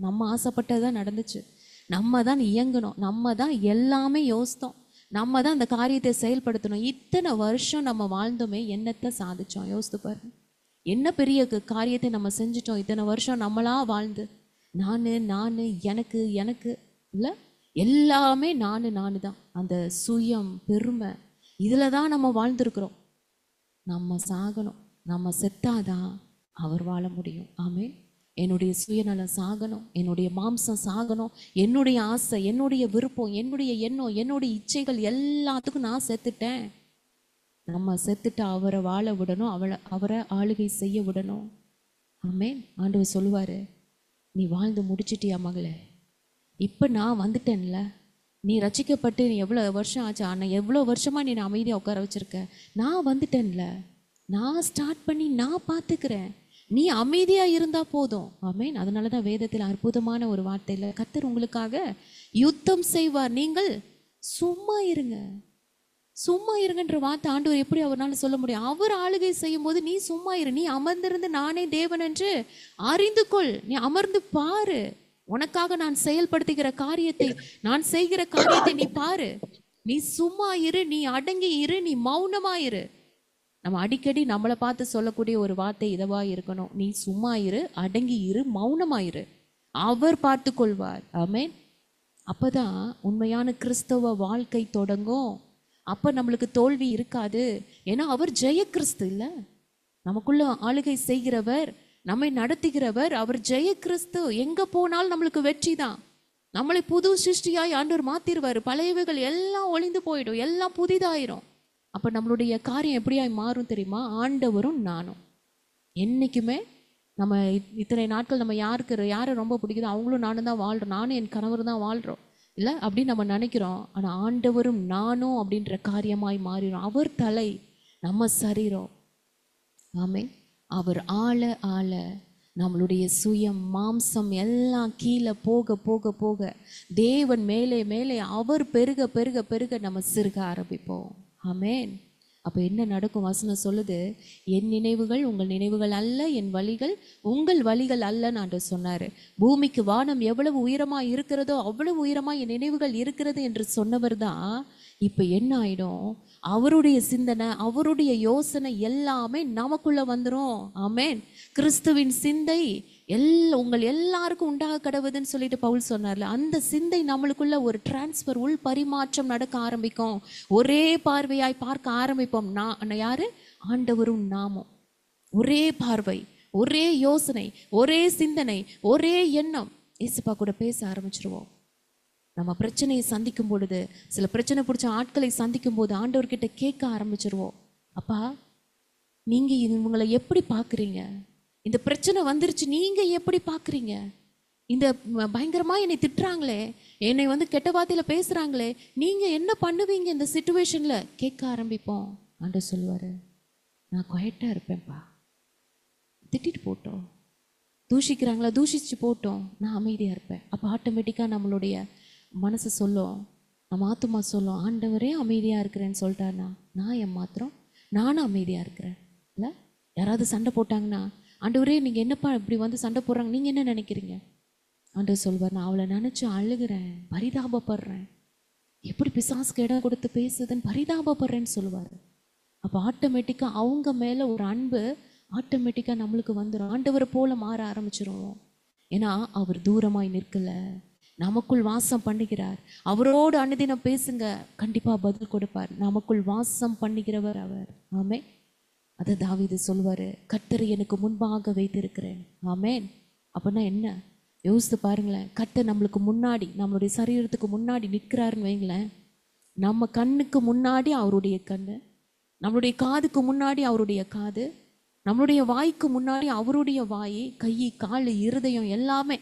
நம்ம ஆசைப்பட்டதான் நடந்துச்சு, நம்ம தான் இயங்கணும், நம்ம தான் எல்லாமே யோசித்தோம், நம்ம தான் அந்த காரியத்தை செயல்படுத்தணும். இத்தனை வருஷம் நம்ம வாழ்ந்தோமே, என்னத்தை சாதிச்சோம் யோசித்து பாருங்க. என்ன பெரிய காரியத்தை நம்ம செஞ்சிட்டோம் இத்தனை வருஷம் நம்மளா வாழ்ந்து. நான் எனக்கு இல்லை, எல்லாமே நான் தான். அந்த சுயம், பெருமை, இதில் தான் நம்ம வாழ்ந்துருக்குறோம். நம்ம சாகணும், நம்ம செத்தாதான் அவர் வாழ முடியும். ஆமென். என்னுடைய சுயநலம் சாகணும், என்னுடைய மாம்சம் சாகணும், என்னுடைய ஆசை, என்னுடைய விருப்பம், என்னுடைய எண்ணம், என்னுடைய இச்சைகள் எல்லாத்துக்கும் நான் செத்துட்டேன். நம்ம செத்துட்டு அவரை வாழ விடணும், அவரை ஆளுகை செய்ய விடணும். ஆமென். ஆண்டவர் சொல்லுவார், நீ வாழ்ந்து முடிச்சிட்டியா மகளே, இப்போ நான் வந்துட்டேன்ல, நீ ரட்சிக்கப்பட்டு நீ எவ்வளோ வருஷம் ஆச்சு, ஆனால் எவ்வளோ வருஷமாக நீ அமைதியாக உட்கார வச்சுருக்க, நான் வந்துட்டேன்ல, நான் ஸ்டார்ட் பண்ணி நான் பார்த்துக்கிறேன், நீ அமைதியாக இருந்தால் போதும். ஆமென். அதனால தான் வேதத்தில் அற்புதமான ஒரு வார்த்தையில், கர்த்தர் உங்களுக்காக யுத்தம் செய்வார், நீங்கள் சும்மா இருங்கன்ற வார்த்தை ஆண்டவர் எப்படி அவரால் சொல்ல முடியும்? அவர் ஆளுகை செய்யும் போது நீ சும்மா இரு, நீ அமர்ந்திருந்து நானே தேவன் என்று அறிந்து கொள், நீ அமர்ந்து பாரு, உனக்காக நான் செயல்படுத்துகிற காரியத்தை, நான் செய்கிற காரியத்தை நீ பாரு. நீ சும்மா இரு, நீ அடங்கி இரு, நீ மௌனமா இரு. நம்ம அடிக்கடி நம்மளை பார்த்து சொல்லக்கூடிய ஒரு வார்த்தை இதுவா இருக்கணும், நீ சும்மா இரு, அடங்கி இரு, மௌனமா இரு, அவர் பார்த்து கொள்வார். ஆமென். அப்பதான் உண்மையான கிறிஸ்தவ வாழ்க்கை தொடங்கும். அப்போ நம்மளுக்கு தோல்வி இருக்காது. ஏன்னா அவர் ஜெய கிறிஸ்து இல்லை, நமக்குள்ள ஆளுகை செய்கிறவர், நம்மை நடத்துகிறவர், அவர் ஜெய கிறிஸ்து. எங்கே போனாலும் நம்மளுக்கு வெற்றி தான். நம்மளை புது சிருஷ்டியாய் ஆண்டவர் மாற்றிடுவார். பழையவைகள் எல்லாம் ஒளிந்து போயிடும், எல்லாம் புதிதாயிரும். அப்போ நம்மளுடைய காரியம் எப்படியாய் மாறும் தெரியுமா? ஆண்டவரும் நானும் என்றைக்குமே நம்ம இத்தனை நாட்கள் நம்ம யாரை ரொம்ப பிடிக்குதோ அவங்களும் நானும் தான் வாழ்கிறோம், நானும் என் கணவர் தான் வாழ்கிறோம் இல்லை அப்படின்னு நம்ம நினைக்கிறோம். ஆனால் ஆண்டவரும் நானும் அப்படின்ற காரியமாய் மாறிடும். அவர் தலை, நம்ம சரீரம். ஆமென். அவர் ஆள ஆள நம்மளுடைய சுயம், மாம்சம் எல்லாம் கீழே போக போக போக தேவன் மேலே மேலே அவர் பெருக பெருக பெருக நம்ம சிறுக ஆரம்பிப்போம். ஆமென். அப்போ என்ன நடக்கும்? வசனம் சொல்லுது, என் நினைவுகள் உங்கள் நினைவுகள் அல்ல, என் வழிகள் உங்கள் வழிகள் அல்லன்னு ஆண்டவர் சொன்னார். பூமிக்கு வானம் எவ்வளவு உயரமாக இருக்கிறதோ அவ்வளவு உயரமாக என் நினைவுகள் இருக்கிறது என்று சொன்னவர் தான். இப்போ என்ன ஆகிடும்? அவருடைய சிந்தனை, அவருடைய யோசனை எல்லாமே நமக்குள்ளே வந்துடும். ஆமென். கிறிஸ்துவின் சிந்தை உங்கள் எல்லாருக்கும் உண்டாக கடவுதுன்னு சொல்லிட்டு பவுல் சொன்னார்ல, அந்த சிந்தை நம்மளுக்குள்ள ஒரு டிரான்ஸ்ஃபர், உள் பரிமாற்றம் நடக்க ஆரம்பிக்கும். ஒரே பார்வையாய் பார்க்க ஆரம்பிப்போம். நான் யாரு? ஆண்டவரும் நாமும். ஒரே பார்வை, ஒரே யோசனை, ஒரே சிந்தனை, ஒரே எண்ணம். இயேசுப்பா கூட பேச ஆரம்பிச்சிருவோம். நம்ம பிரச்சனையை சந்திக்கும் பொழுது, சில பிரச்சனை பிடிச்ச ஆட்களை சந்திக்கும் போது ஆண்டவர்கிட்ட கேட்க ஆரம்பிச்சிருவோம், அப்பா நீங்க இவங்களை எப்படி பார்க்குறீங்க? இந்த பிரச்சனை வந்துருச்சு, நீங்க எப்படி பார்க்குறீங்க? இந்த பயங்கரமா என்னை திட்டுறாங்களே, என்னை கெட்ட வார்த்தையில பேசுறாங்களே, நீங்க என்ன பண்ணுவீங்க இந்த சிச்சுவேஷன்ல? கேட்க ஆரம்பிப்போம். ஆண்டவர் சொல்லுவாரு, நான் குவைட்டா இருப்பேன்ப்பா, திட்டிட்டு போட்டோம், தூஷிக்கிறாங்களா தூஷிச்சு போட்டோம், நான் அமைதியாக இருப்பேன். அப்போ ஆட்டோமேட்டிக்காக நம்மளுடைய மனசு சொல்லும், நம்ம ஆத்துமா சொல்லும், ஆண்டவரே அமைதியாக இருக்கிறேன்னு சொல்லிட்டாருன்னா நான் மாத்திரம் நானும் அமைதியாக இருக்கிறேன். இல்லை, யாராவது சண்டை போட்டாங்கன்னா, ஆண்டவரே நீங்கள் என்னப்பா இப்படி வந்து சண்டை போடுறாங்க, நீங்கள் என்ன நினைக்கிறீங்க? ஆண்டவர் சொல்வார், நான் அவளை நினச்சி அழுகிறேன், பரிதாபப்படுறேன், எப்படி பிசாசுக்கு இடம் கொடுத்து பேசுதுன்னு பரிதாபப்படுறேன்னு சொல்லுவார். அப்போ ஆட்டோமேட்டிக்காக அவங்க மேலே ஒரு அன்பு ஆட்டோமேட்டிக்காக நம்மளுக்கு வந்துடும். ஆண்டவரை போல மாற ஆரம்பிச்சிருவோம். ஏன்னா அவர் தூரமாய் நிற்கல, நமக்குள் வாசம் பண்ணுகிறார். அவரோடு அனுதினம் பேசுங்க, கண்டிப்பாக பதில் கொடுப்பார். நமக்குள் வாசம் பண்ணுகிறவர் அவர். ஆமே, அதை தாவீது சொல்வார், கர்த்தரை எனக்கு முன்பாக வைத்திருக்கிறேன். ஆமேன். அப்படின்னா என்ன யோசித்து பாருங்களேன். கர்த்தர் நம்மளுக்கு முன்னாடி, நம்மளுடைய சரீரத்துக்கு முன்னாடி நிற்கிறாருன்னு வைங்களேன். நம்ம கண்ணுக்கு முன்னாடி அவருடைய கண்ணு, நம்மளுடைய காதுக்கு முன்னாடி அவருடைய காது, நம்மளுடைய வாய்க்கு முன்னாடி அவருடைய வாய், கை, கால், இருதயம் எல்லாமே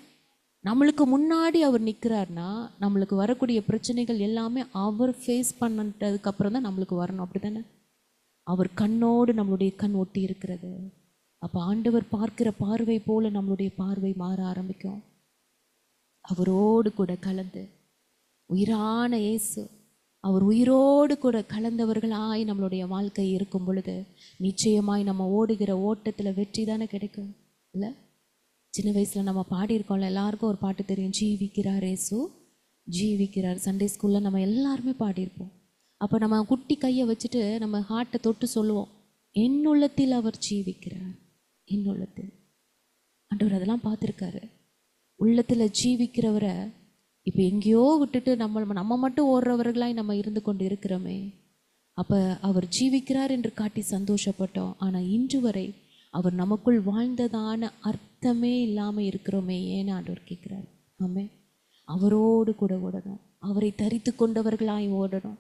நம்மளுக்கு முன்னாடி அவர் நிற்கிறார்னா, நம்மளுக்கு வரக்கூடிய பிரச்சனைகள் எல்லாமே அவர் ஃபேஸ் பண்ணிட்டதுக்கு அப்புறம் தான் நம்மளுக்கு வரணும். அப்படி தானே? அவர் கண்ணோடு நம்மளுடைய கண் ஒட்டி இருக்கிறது. அப்போ ஆண்டவர் பார்க்கிற பார்வை போல நம்மளுடைய பார்வை மாற ஆரம்பிக்கும். அவரோடு கூட கலந்து, உயிரான இயேசு அவர் உயிரோடு கூட கலந்தவர்களாய் நம்மளுடைய வாழ்க்கை இருக்கும் பொழுது நிச்சயமாய் நம்ம ஓடுகிற ஓட்டத்தில் வெற்றி தானே கிடைக்கும். இல்லை, சின்ன வயசில் நம்ம பாடியிருக்கோம்ல, எல்லாருக்கும் ஒரு பாட்டு தெரியும், ஜீவிக்கிறார் இயேசு ஜீவிக்கிறார். சண்டே ஸ்கூலில் நம்ம எல்லாருமே பாடியிருப்போம். அப்போ நம்ம குட்டி கையை வச்சுட்டு நம்ம ஹார்ட்டை தொட்டு சொல்லுவோம், என்னுள்ளத்தில் அவர் ஜீவிக்கிறார், என்னுள்ளத்தில். ஆண்டவர் அதெல்லாம் பார்த்துருக்காரு. உள்ளத்தில் ஜீவிக்கிறவரை இப்போ எங்கேயோ விட்டுட்டு நம்ம மட்டும் ஓடுறவர்களாய் நம்ம இருந்து கொண்டு இருக்கிறோமே. அப்போ அவர் ஜீவிக்கிறார் என்று காட்டி சந்தோஷப்பட்டோம். ஆனால் இன்று வரை அவர் நமக்குள் வாழ்ந்ததான அர்த்தமே இல்லாமல் இருக்கிறோமே ஏன்னு ஆண்டவர் கேட்குறாரு. ஆமே, அவரோடு கூட ஓடணும், அவரை தரித்து கொண்டவர்களாய் ஓடணும்,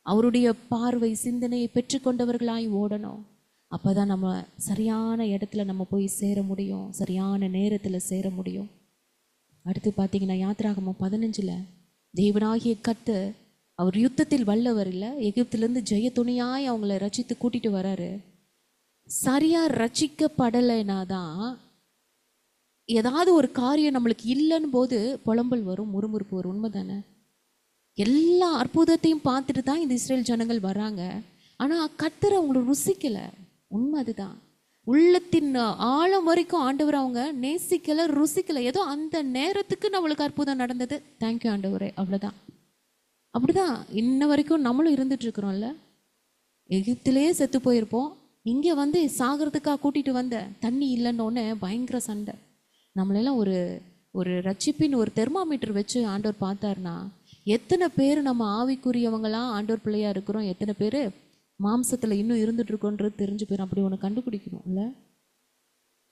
அவருடைய பார்வை சிந்தனையை பெற்றுக்கொண்டவர்களாய் ஓடணும். அப்போ தான் நம்ம சரியான இடத்துல நம்ம போய் சேர முடியும், சரியான நேரத்தில் சேர முடியும். அடுத்து பார்த்தீங்கன்னா, யாத்திராகமம் 15 தேவனாகிய கர்த்தர் அவர் யுத்தத்தில் வல்லவர் இல்லை, எகிப்திலேருந்து ஜெய துணியாய் அவங்கள ரட்சித்து கூட்டிகிட்டு வராரு. சரியாக ரட்சிக்கப்படலைனா தான் ஏதாவது ஒரு காரியம் நம்மளுக்கு இல்லைன்னு போது புலம்பல் வரும், முறுமுறுப்பு வரும். உண்மை தானே? எல்லா அற்புதத்தையும் பார்த்துட்டு தான் இந்த இஸ்ரேல் ஜனங்கள் வராங்க. ஆனால் கர்த்தரை அவங்கள ருசிக்கலை. உண்மை அதுதான். உள்ளத்தின் ஆழம் வரைக்கும் ஆண்டவர் அவங்க நேசிக்கலை, ருசிக்கலை. ஏதோ அந்த நேரத்துக்கு நம்மளுக்கு அற்புதம் நடந்தது, தேங்க்யூ ஆண்டவரே, அவ்வளோதான். அப்படிதான் இன்ன வரைக்கும் நம்மளும் இருந்துட்டு இருக்கிறோம்ல. எகிப்திலே செத்து போயிருப்போம், இங்கே வந்து சாகிறதுக்காக கூட்டிகிட்டு வந்த தண்ணி இல்லைன்னொன்னே பயங்கர சண்டை. நம்மளெல்லாம் ஒரு ரட்சிப்பின் ஒரு தெர்மாமீட்டர் வச்சு ஆண்டவர் பார்த்தாருன்னா, எத்தனை பேர் நம்ம ஆவிக்குரியவங்களாம் ஆண்டவர் பிள்ளையாக இருக்கிறோம், எத்தனை பேர் மாம்சத்தில் இன்னும் இருந்துகிட்ருக்கோன்றது தெரிஞ்சு போயிடும். அப்படி ஒன்று கண்டுபிடிக்கணும் இல்லை?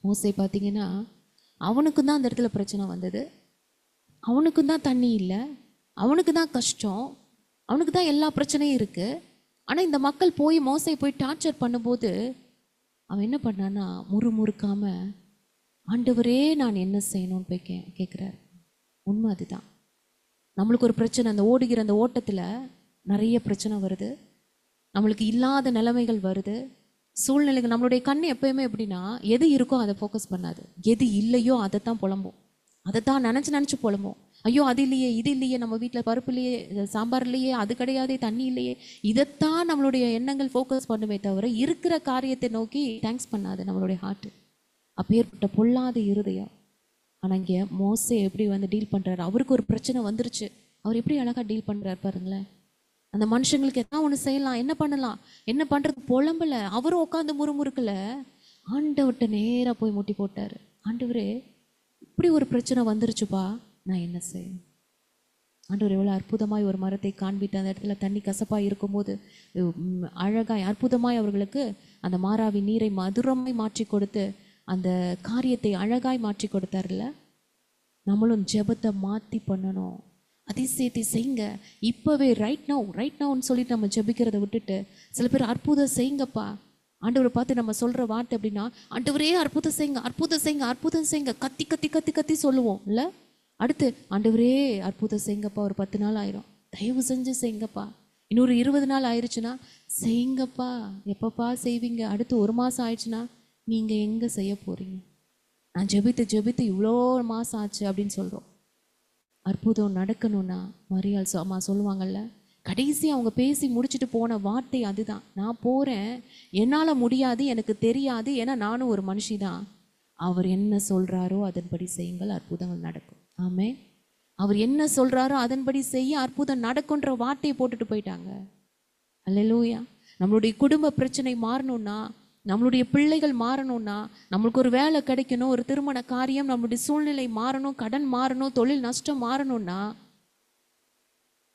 மோசே பார்த்தீங்கன்னா, அவனுக்கும் தான் அந்த இடத்துல பிரச்சனை வந்தது, அவனுக்கும் தான் தண்ணி இல்லை, அவனுக்கு தான் கஷ்டம், அவனுக்கு தான் எல்லா பிரச்சனையும் இருக்குது. ஆனால் இந்த மக்கள் போய் மோசை போய் டார்ச்சர் பண்ணும்போது அவன் என்ன பண்ணான்னா, முறுமுறுக்காமல் ஆண்டவரே நான் என்ன செய்யணும்னு போய் கேட்குறாரு. உண்மை அதுதான். நம்மளுக்கு ஒரு பிரச்சனை, அந்த ஓடுகிற அந்த ஓட்டத்தில் நிறைய பிரச்சனை வருது, நம்மளுக்கு இல்லாத நிலைமைகள் வருது, சூழ்நிலைகள். நம்மளுடைய கண் எப்பயுமே எப்படின்னா, எது இருக்கோ அதை ஃபோக்கஸ் பண்ணாது, எது இல்லையோ அதை தான் புலம்போம், அதை தான் நினச்சி புலம்போம். ஐயோ அது இல்லையே, இது இல்லையே, நம்ம வீட்டில் பருப்பு இல்லையே, சாம்பார் இல்லையே, அது கிடையாதே, தண்ணி இல்லையே, இதைத்தான் நம்மளுடைய எண்ணங்கள் ஃபோக்கஸ் பண்ணுமே தவிர இருக்கிற காரியத்தை நோக்கி தேங்க்ஸ் பண்ணாது நம்மளுடைய ஹார்ட்டு. அப்பேற்பட்ட பொல்லாத இருதயம். ஆனால் இங்கே மோசே எப்படி வந்து டீல் பண்ணுறாரு, அவருக்கு ஒரு பிரச்சனை வந்துருச்சு, அவர் எப்படி அழகாக டீல் பண்ணுறாரு பாருங்களேன். அந்த மனுஷங்களுக்கு எதாவது ஒன்று செய்யலாம், என்ன பண்ணலாம், என்ன பண்ணுறது புலம்பலை, அவரும் உட்காந்து முறுமுறுக்கலை, ஆண்டவர்கிட்ட நேராக போய் முட்டி போட்டார். ஆண்டவரே இப்படி ஒரு பிரச்சனை வந்துருச்சுப்பா, நான் என்ன செய்யணும்? ஆண்டவர் எவ்வளோ அற்புதமாய் ஒரு மரத்தை காண்பிட்டு அந்த இடத்துல தண்ணி கசப்பாக இருக்கும்போது அழகாய் அற்புதமாய் அவர்களுக்கு அந்த மாறாவி நீரை மதுரமாய் மாற்றி கொடுத்து அந்த காரியத்தை அழகாய் மாற்றி கொடுத்தார்ல. நம்மளும் ஜெபத்தை மாற்றி பண்ணணும், அதிசயத்தை செய்யுங்க இப்போவே, ரைட் நவுன்னு சொல்லிட்டு நம்ம ஜெபிக்கிறத விட்டுட்டு சில பேர் அற்புதம் செய்யுங்கப்பா, ஆண்டவரை பார்த்து நம்ம சொல்கிற வார்த்தை எப்படின்னா, ஆண்டவரே அற்புதம் செய்யுங்க, அற்புதம் செய்யுங்க, அற்புதம் செய்யுங்க, கத்தி கத்தி கத்தி கத்தி சொல்லுவோம் இல்லை? அடுத்து ஆண்டவரே அற்புதம் செய்யுங்கப்பா, ஒரு 10 நாள் ஆயிரும், தயவு செஞ்சு செய்யுங்கப்பா, இன்னொரு 20 நாள் ஆயிடுச்சுன்னா செய்யுங்கப்பா, எப்பப்பா செய்வீங்க, அடுத்து 1 மாதம் ஆயிடுச்சுன்னா நீங்கள் எங்கே செய்ய போகிறீங்க? நான் ஜெபித்து ஜெபித்து இவ்வளோ மாதம் ஆச்சு அப்படின்னு சொல்கிறோம். அற்புதம் நடக்கணும்னா மரியாள் அம்மா சொல்லுவாங்கள்ல, கடைசி அவங்க பேசி முடிச்சுட்டு போன வார்த்தை அதுதான், நான் போகிறேன், என்னால் முடியாது, எனக்கு தெரியாது, ஏன்னா நானும் ஒரு மனுஷி தான். அவர் என்ன சொல்கிறாரோ அதன்படி செய்யுங்கள், அற்புதங்கள் நடக்கும். ஆமே. அவர் என்ன சொல்கிறாரோ அதன்படி செய்ய அற்புதம் நடக்குன்ற வார்த்தையை போட்டுட்டு போயிட்டாங்க. அல்லேலூயா. நம்மளுடைய குடும்ப பிரச்சனை மாறணும்னா, நம்மளுடைய பிள்ளைகள் மாறணும்னா, நம்மளுக்கு ஒரு வேலை கிடைக்கணும், ஒரு திருமண காரியம், நம்மளுடைய சூழ்நிலை மாறணும், கடன் மாறணும், தொழில் நஷ்டம் மாறணும்னா,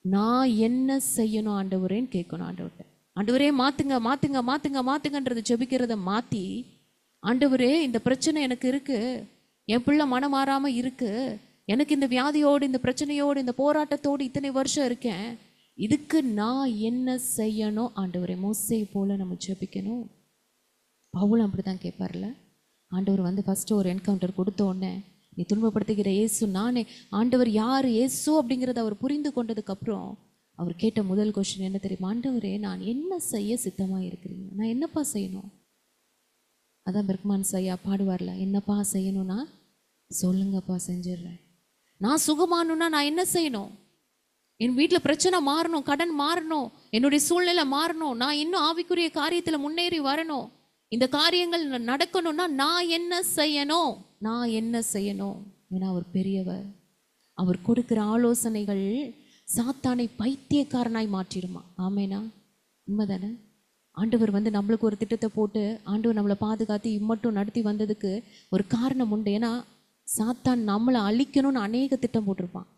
நான் என்ன செய்யணும் ஆண்டவரேன்னு கேட்கணும். ஆண்டவர்கிட்ட, ஆண்டவரே மாற்றுங்க மாற்றுங்க மாற்றுங்க மாற்றுங்கன்றது ஜெபிக்கிறத மாற்றி, ஆண்டவரே இந்த பிரச்சனை எனக்கு இருக்குது, என் பிள்ளை மனம் மாறாமல் இருக்குது, எனக்கு இந்த வியாதியோடு இந்த பிரச்சனையோடு இந்த போராட்டத்தோடு இத்தனை வருஷம் இருக்கேன், இதுக்கு நான் என்ன செய்யணும் ஆண்டவரே? மோசே போல நம்ம ஜெபிக்கணும். பவுல் அப்படி தான் கேட்பார்ல. ஆண்டவர் வந்து ஃபஸ்ட்டு ஒரு என்கவுண்டர் கொடுத்த உடனே, நீ துன்பப்படுத்துகிற இயேசு நானே. ஆண்டவர் யார் இயேசு அப்படிங்கிறத அவர் புரிந்து கொண்டதுக்கப்புறம் அவர் கேட்ட முதல் கொஸ்டின் என்ன தெரியுமா? ஆண்டவரே, நான் என்ன செய்ய சித்தமாக இருக்கிறீங்க? நான் என்னப்பா செய்யணும்? அதான் பெர்க்மான் ஐயா பாடுவார்ல, என்னப்பா செய்யணும்னா சொல்லுங்கப்பா, செஞ்சிடுறேன். நான் சுகமானுன்னா நான் என்ன செய்யணும்? என் வீட்டில் பிரச்சனை மாறணும், கடன் மாறணும், என்னுடைய சூழ்நிலை மாறணும், நான் இன்னும் ஆவிக்குரிய காரியத்தில் முன்னேறி வரணும், இந்த காரியங்கள் நடக்கணும்னா நான் என்ன செய்யணும்? நான் என்ன செய்யணும்? ஏன்னா அவர் பெரியவர். அவர் கொடுக்குற ஆலோசனைகள் சாத்தானை பைத்தியக்காரனாய் மாற்றிடுமா. ஆமேனா? உண்மைதானே? ஆண்டவர் வந்து நம்மளுக்கு ஒரு திட்டத்தை போட்டு ஆண்டவர் நம்மளை பாதுகாத்து இம்மட்டும் நடத்தி வந்ததுக்கு ஒரு காரணம் உண்டு. ஏன்னா சாத்தான் நம்மளை அழிக்கணும்னு அநேக திட்டம் போட்டிருப்பான்.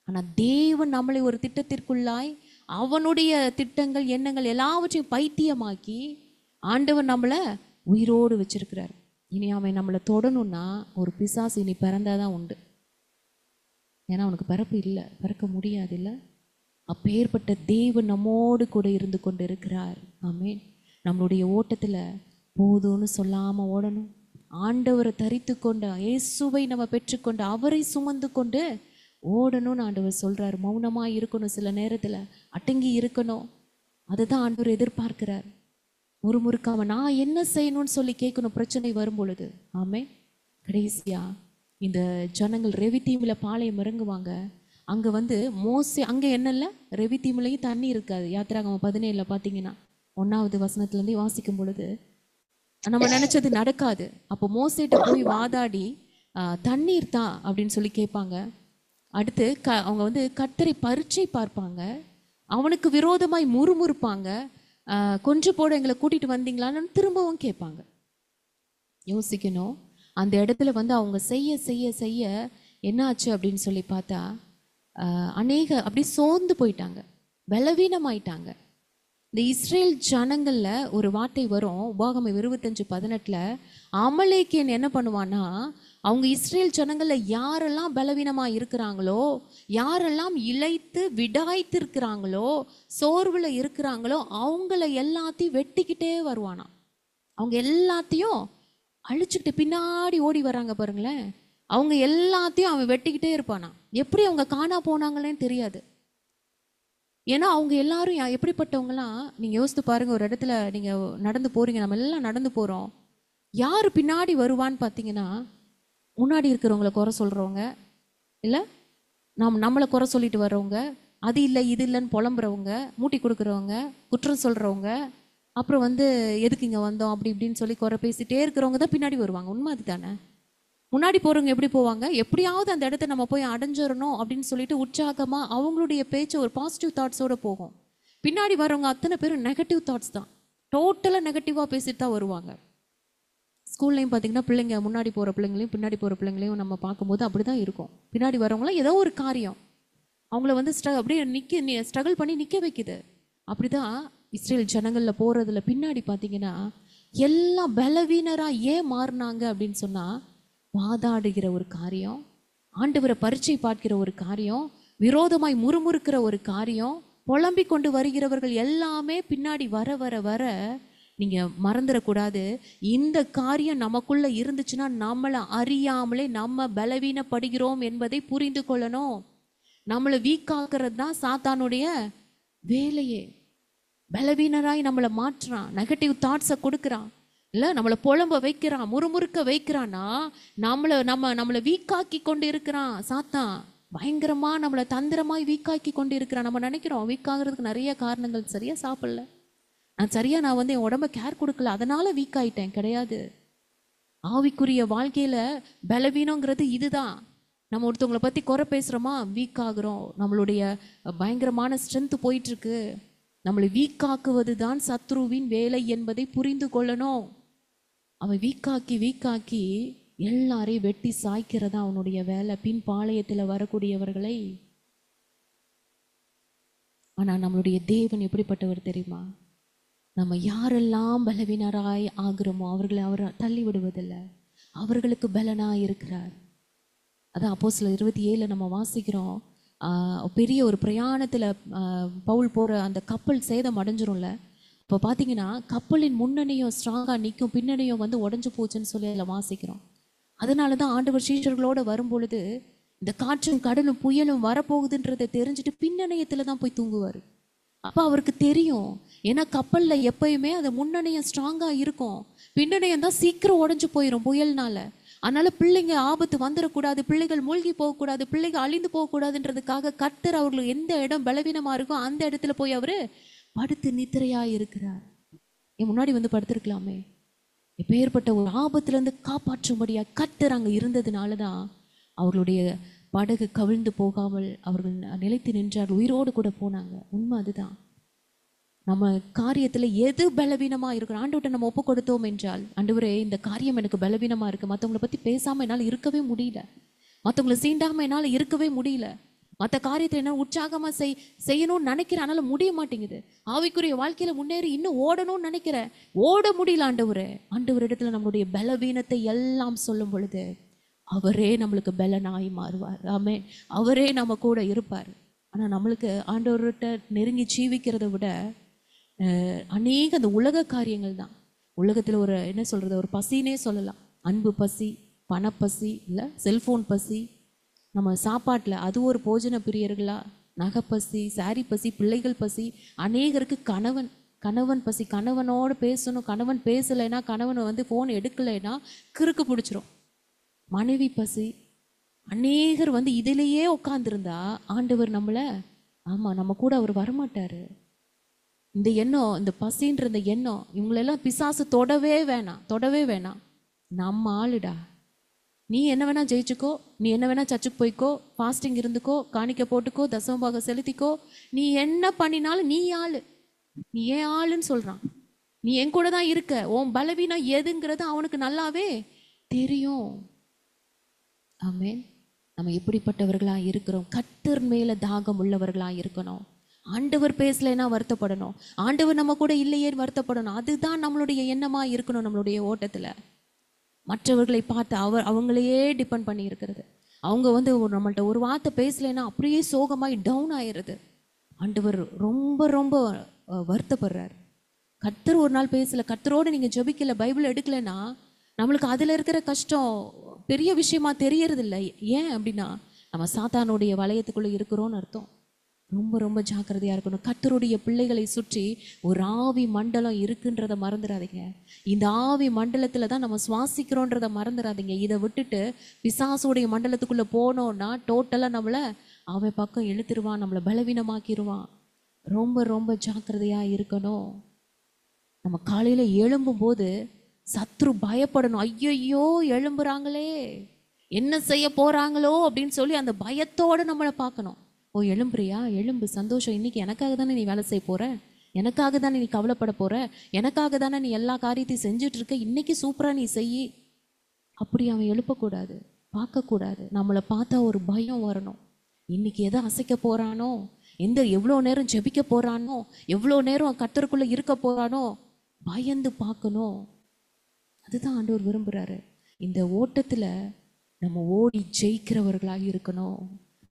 ஆனால் தேவன் நம்மளை ஒரு திட்டத்திற்குள்ளாய் அவனுடைய திட்டங்கள் எண்ணங்கள் எல்லாவற்றையும் பைத்தியமாக்கி ஆண்டவர் நம்மளை உயிரோடு வச்சிருக்கிறார். இனி அவன் நம்மளை தொடணும்னா ஒரு பிசாசு இனி பிறந்தாதான் உண்டு. ஏன்னா அவனுக்கு பிறப்பு இல்லை, பிறக்க முடியாது இல்லை. அப்பேற்பட்ட தேவன் நம்மோடு கூட இருந்து கொண்டு இருக்கிறார். ஆமேன். நம்மளுடைய ஓட்டத்தில் போதும்னு சொல்லாமல் ஓடணும். ஆண்டவரை தரித்து கொண்டு இயேசுவை நம்ம பெற்றுக்கொண்டு அவரை சுமந்து கொண்டு ஓடணும்னு ஆண்டவர் சொல்கிறார். மௌனமாக இருக்கணும், சில நேரத்தில் அடங்கி இருக்கணும். அதுதான் ஆண்டவர் எதிர்பார்க்கிறார். முறுமுறுக்காம நான் என்ன செய்யணும்னு சொல்லி கேட்கணும் பிரச்சனை வரும் பொழுது. ஆமே. கடைசியா இந்த ஜனங்கள் ரெவித்தீமில் பாளையம் இறங்குவாங்க. அங்கே வந்து மோசே, அங்கே என்னல்ல, ரெவித்தீமிலையும் தண்ணி இருக்காது. யாத்திராகமம் 17 பார்த்தீங்கன்னா 1வது வசனத்துலேருந்தே வாசிக்கும் பொழுது நம்ம நினச்சது நடக்காது. அப்போ மோசேட்ட போய் வாதாடி தண்ணீர் தான் அப்படின்னு சொல்லி கேட்பாங்க. அடுத்து அவங்க வந்து கர்த்தரை பரீட்சை பார்ப்பாங்க, அவனுக்கு விரோதமாய் முறுமுறுப்பாங்க, கொஞ்சம் போட எங்களை கூட்டிகிட்டு வந்தீங்களான்னு திரும்பவும் கேட்பாங்க. யோசிக்கணும். அந்த இடத்துல வந்து அவங்க செய்ய செய்ய செய்ய என்னாச்சு அப்படின்னு சொல்லி பார்த்தா அநேக அப்படி சோர்ந்து போயிட்டாங்க, பலவீனமாயிட்டாங்க. இந்த இஸ்ரேல் ஜனங்களில் ஒரு வார்த்தை வரும், உபாகமம் 25:18. அமலேக்கியன் என்ன பண்ணுவான்னா, அவங்க இஸ்ரேல் ஜனங்களில் யாரெல்லாம் பலவீனமாக இருக்கிறாங்களோ, யாரெல்லாம் இளைத்து விடாய்த்து இருக்கிறாங்களோ, சோர்வில் இருக்கிறாங்களோ, அவங்கள எல்லாத்தையும் வெட்டிக்கிட்டே வருவானா. அவங்க எல்லாத்தையும் அழிச்சுக்கிட்டு பின்னாடி ஓடி வராங்க பாருங்களேன். அவங்க எல்லாத்தையும் அவன் வெட்டிக்கிட்டே இருப்பானா. எப்படி அவங்க காணா போனாங்களேன்னு தெரியாது. ஏன்னா அவங்க எல்லாரும் எப்படிப்பட்டவங்களாம் நீங்கள் யோசித்து பாருங்கள். ஒரு இடத்துல நீங்கள் நடந்து போகிறீங்க, நம்ம எல்லாம் நடந்து போகிறோம். யார் பின்னாடி வருவான்னு பார்த்தீங்கன்னா, முன்னாடி இருக்கிறவங்கள குறை சொல்கிறவங்க, இல்லை நம்மளை குறை சொல்லிட்டு வர்றவங்க, அது இல்லை இது இல்லைன்னு புலம்புறவங்க, மூட்டி கொடுக்குறவங்க, குற்றம் சொல்கிறவங்க, அப்புறம் வந்து எதுக்கு இங்கே வந்தோம் அப்படி இப்படின்னு சொல்லி குறை பேசிகிட்டே இருக்கிறவங்க தான் பின்னாடி வருவாங்க. உண்மை அது தானே? முன்னாடி போகிறவங்க எப்படி போவாங்க? எப்படியாவது அந்த இடத்த நம்ம போய் அடைஞ்சிடணும் அப்படின்னு சொல்லிட்டு உற்சாகமாக அவங்களுடைய பேச்சு ஒரு பாசிட்டிவ் தாட்ஸோடு போகும். பின்னாடி வரவங்க அத்தனை பேரும் நெகட்டிவ் தாட்ஸ் தான், டோட்டலாக நெகட்டிவாக பேசிட்டு தான் வருவாங்க. ஸ்கூல்லையும் பார்த்தீங்கன்னா பிள்ளைங்க முன்னாடி போகிற பிள்ளைங்களையும் பின்னாடி போகிற பிள்ளைங்களையும் நம்ம பார்க்கும்போது அப்படி தான் இருக்கும். பின்னாடி வரவங்களாம் ஏதோ ஒரு காரியம் அவங்கள வந்து அப்படியே ஸ்ட்ரகிள் பண்ணி நிற்க வைக்குது. அப்படி தான் இஸ்ரேல் ஜனங்களில் போகிறதுல பின்னாடி பார்த்தீங்கன்னா எல்லாம் பலவீனராக ஏன் மாறினாங்க அப்படின்னு சொன்னால், வாதாடுகிற ஒரு காரியம், ஆண்டவரை பரீட்சை பார்க்கிற ஒரு காரியம், விரோதமாய் முறுமுறுக்கிற ஒரு காரியம், புலம்பிக் கொண்டு வருகிறவர்கள் எல்லாமே பின்னாடி வர வர வர நீங்கள் மறந்துடக்கூடாது. இந்த காரியம் நமக்குள்ளே இருந்துச்சுன்னா நம்மளை அறியாமலே நம்ம பலவீனப்படுகிறோம் என்பதை புரிந்து கொள்ளணும். நம்மளை வீக்காக்குறது தான் சாத்தானுடைய வேலையே. பலவீனராய் நம்மளை மாற்றுறான், நெகட்டிவ் தாட்ஸை கொடுக்குறான். இல்லை, நம்மளை புலம்ப வைக்கிறான், முறுமுறுக்க வைக்கிறான்னா நம்மளை வீக்காக்கி கொண்டு இருக்கிறான் சாத்தான். பயங்கரமாக நம்மளை தந்திரமாய் வீக்காக்கி கொண்டு இருக்கிறான். நம்ம நினைக்கிறோம் வீக்காகிறதுக்கு நிறைய காரணங்கள், சரியாக சாப்பிடல, நான் வந்து என் உடம்ப கேர் கொடுக்கல, அதனால வீக் ஆயிட்டேன். கிடையாது. ஆவிக்குரிய வாழ்க்கையில் பலவீனங்கிறது இதுதான். நம்ம ஒருத்தவங்களை பற்றி குறை பேசுகிறோமா, வீக் ஆகுறோம். நம்மளுடைய பயங்கரமான ஸ்ட்ரென்த்து போயிட்டுருக்கு. நம்மளை வீக்காக்குவது தான் சத்ருவின் வேலை என்பதை புரிந்து கொள்ளணும். அவன் வீக்காக்கி எல்லாரையும் வெட்டி சாய்க்கிறதா அவனுடைய வேலை, பின் பாளையத்தில் வரக்கூடியவர்களை. ஆனால் நம்மளுடைய தேவன் எப்படிப்பட்டவர் தெரியுமா? நம்ம யாரெல்லாம் பலவீனராய் ஆகிறோமோ அவர்களை அவர் தள்ளி விடுவதில்லை, அவர்களுக்கு பலனாக இருக்கிறார். அதான் அப்போஸ்தலர் 27 நம்ம வாசிக்கிறோம். பெரிய ஒரு பிரயாணத்தில் பவுல் போகிற அந்த கப்பல் சேதம் அடைஞ்சிரும்ல. இப்போ பார்த்தீங்கன்னா கப்பலின் முன்னணியும் ஸ்ட்ராங்காக நிற்கும், பின்னணியும் வந்து உடஞ்சி போச்சுன்னு சொல்லி அதில் வாசிக்கிறோம். அதனால தான் ஆண்டவர் சீஷர்களோடு வரும்பொழுது இந்த காற்றும் கடலும் புயலும் வரப்போகுதுன்றதை தெரிஞ்சுட்டு பின்னணியத்தில் தான் போய் தூங்குவார். அப்போ அவருக்கு தெரியும், ஏன்னா கப்பலில் எப்பயுமே அது முன்னணியம் ஸ்ட்ராங்காக இருக்கும், பின்னணியம் தான் சீக்கிரம் உடஞ்சி போயிடும் புயல்னால. அதனால பிள்ளைங்க ஆபத்து வந்துடக்கூடாது, பிள்ளைகள் மூழ்கி போகக்கூடாது, பிள்ளைகள் அழிந்து போகக்கூடாதுன்றதுக்காக கர்த்தர் அவர்களுக்கு எந்த இடம் பலவீனமாக இருக்கோ அந்த இடத்துல போய் அவர் படுத்து நித்திரையாக இருக்கிறார். என் முன்னாடி வந்து படுத்திருக்கலாமே. இப்போ ஏற்பட்ட ஒரு ஆபத்துலேருந்து காப்பாற்றும்படியாக கர்த்தர் அங்கே இருந்ததுனால தான் அவர்களுடைய படகு கவிழ்ந்து போகாமல் அவர்கள் நிலைத்து நின்றார், உயிரோடு கூட போனாங்க. உண்மை அதுதான். நம்ம காரியத்தில் எது பலவீனமாக இருக்கிறோம் ஆண்டவர்கிட்ட நம்ம ஒப்பு கொடுத்தோம் என்றால், ஆண்டவரே இந்த காரியம் எனக்கு பலவீனமாக இருக்குது, மற்றவங்களை பற்றி பேசாமல் என்னால் இருக்கவே முடியல, மற்றவங்களை சீண்டாமல் என்னால் இருக்கவே முடியல, மற்ற காரியத்தை என்ன உற்சாகமாக செய்யணும்னு நினைக்கிறேன், அதனால் முடிய மாட்டேங்குது, ஆவிக்குரிய வாழ்க்கையில் முன்னேறி இன்னும் ஓடணும்னு நினைக்கிறேன், ஓட முடியல ஆண்டவரே. ஆண்டவர் இடத்துல நம்மளுடைய பலவீனத்தை எல்லாம் சொல்லும் பொழுது அவரே நம்மளுக்கு பலனாய் மாறுவார். ஆமே, அவரே நம்ம கூட இருப்பார். ஆனால் நம்மளுக்கு ஆண்டவர்கிட்ட நெருங்கி ஜீவிக்கிறத விட அநேக அந்த உலக காரியங்கள் தான். உலகத்தில் ஒரு என்ன சொல்கிறது, ஒரு பசினே சொல்லலாம். அன்பு பசி, பணப்பசி, இல்லை செல்ஃபோன் பசி, நம்ம சாப்பாட்டில் அது ஒரு போஜன பிரியர்களா, நகைப்பசி, சாரி பசி, பிள்ளைகள் பசி, அநேகருக்கு கணவன் பசி, கணவனோடு பேசணும், கணவன் பேசலைன்னா, கணவனை வந்து ஃபோன் எடுக்கலைன்னா கிறுக்கு பிடிச்சிரும், மனைவி பசி. அநேகர் வந்து இதிலேயே உட்காந்துருந்தா ஆண்டவர் நம்மளை, ஆமாம் நம்ம கூட அவர் வரமாட்டார். இந்த எண்ணம், இந்த பசின்ற இந்த எண்ணம், இவங்களெல்லாம் பிசாசு தொடவே வேணாம். நம்ம ஆளுடா, நீ என்ன வேணா ஜெயிச்சுக்கோ, நீ என்ன வேணா சர்ச்சுக்கு போய்க்கோ, ஃபாஸ்டிங் இருந்துக்கோ, காணிக்க போட்டுக்கோ, தசமபாக செலுத்திக்கோ, நீ என்ன பண்ணினாலும் நீ ஆளு, நீ ஏன் ஆளுன்னு சொல்கிறான். நீ என் கூட தான் இருக்க, உன் பலவீனம் எதுங்கிறது அவனுக்கு நல்லாவே தெரியும். ஆமென். நம்ம எப்படிப்பட்டவர்களாக இருக்கிறோம்? கர்த்தர் மேலே தாகம் உள்ளவர்களாக இருக்கணும். ஆண்டவர் பேசலைன்னா வருத்தப்படணும், ஆண்டவர் நம்ம கூட இல்லையே வருத்தப்படணும். அதுதான் நம்மளுடைய எண்ணமாக இருக்கணும். நம்மளுடைய ஓட்டத்தில் மற்றவர்களை பார்த்து அவங்களையே டிபெண்ட் பண்ணி இருக்கிறது. அவங்க வந்து நம்மள்ட்ட ஒரு வார்த்தை பேசலைன்னா அப்படியே சோகமாகி டவுன் ஆயிடுறது. ஆண்டவர் ரொம்ப ரொம்ப வருத்தப்படுறார். கர்த்தர் ஒரு நாள் பேசலை, கர்த்தரோடு நீங்கள் ஜெபிக்கல, பைபிள் எடுக்கலைன்னா நம்மளுக்கு அதில் இருக்கிற கஷ்டம் பெரிய விஷயமா தெரியறதில்லை. ஏன் அப்படின்னா நம்ம சாத்தானுடைய வளையத்துக்குள்ளே இருக்கிறோன்னு அர்த்தம். ரொம்ப ரொம்ப ஜாக்கிரதையாக இருக்கணும். கர்த்தருடைய பிள்ளைகளை சுற்றி ஒரு ஆவி மண்டலம் இருக்குன்றதை மறந்துடாதீங்க. இந்த ஆவி மண்டலத்தில் தான் நம்ம சுவாசிக்கிறோன்றதை மறந்துடாதீங்க. இதை விட்டுட்டு பிசாசுடைய மண்டலத்துக்குள்ளே போனோன்னா டோட்டலாக நம்மளை அவன் பக்கம் இழுத்துருவான், நம்மளை பலவீனமாக்கிடுவான். ரொம்ப ரொம்ப ஜாக்கிரதையாக இருக்கணும். நம்ம காலையில் எழும்பும்போது சத்ரு பயப்படணும். ஐயோ எழும்புறாங்களே, என்ன செய்ய போகிறாங்களோ அப்படின்னு சொல்லி அந்த பயத்தோடு நம்மளை பார்க்கணும். ஓ எழும்புறியா, எழும்பு, சந்தோஷம், இன்னைக்கு எனக்காக தானே நீ வேலை செய்ய போகிற, எனக்காக தானே நீ கவலைப்பட போகிற, எனக்காக தானே நீ எல்லா காரியத்தையும் செஞ்சிட்ருக்க, இன்னைக்கு சூப்பராக நீ செய். அப்படி அவன் எழுப்பக்கூடாது, பார்க்கக்கூடாது. நம்மளை பார்த்தா ஒரு பயம் வரணும். இன்னைக்கு எதை அசைக்க போகிறானோ, எவ்வளோ நேரம் ஜெபிக்க போகிறானோ, எவ்வளோ நேரம் கர்த்தருக்குள்ளே இருக்க போகிறானோ, பயந்து பார்க்கணும். அதுதான் ஆண்டவர் விரும்புகிறாரு. இந்த ஓட்டத்தில் நம்ம ஓடி ஜெயிக்கிறவர்களாக இருக்கணும்.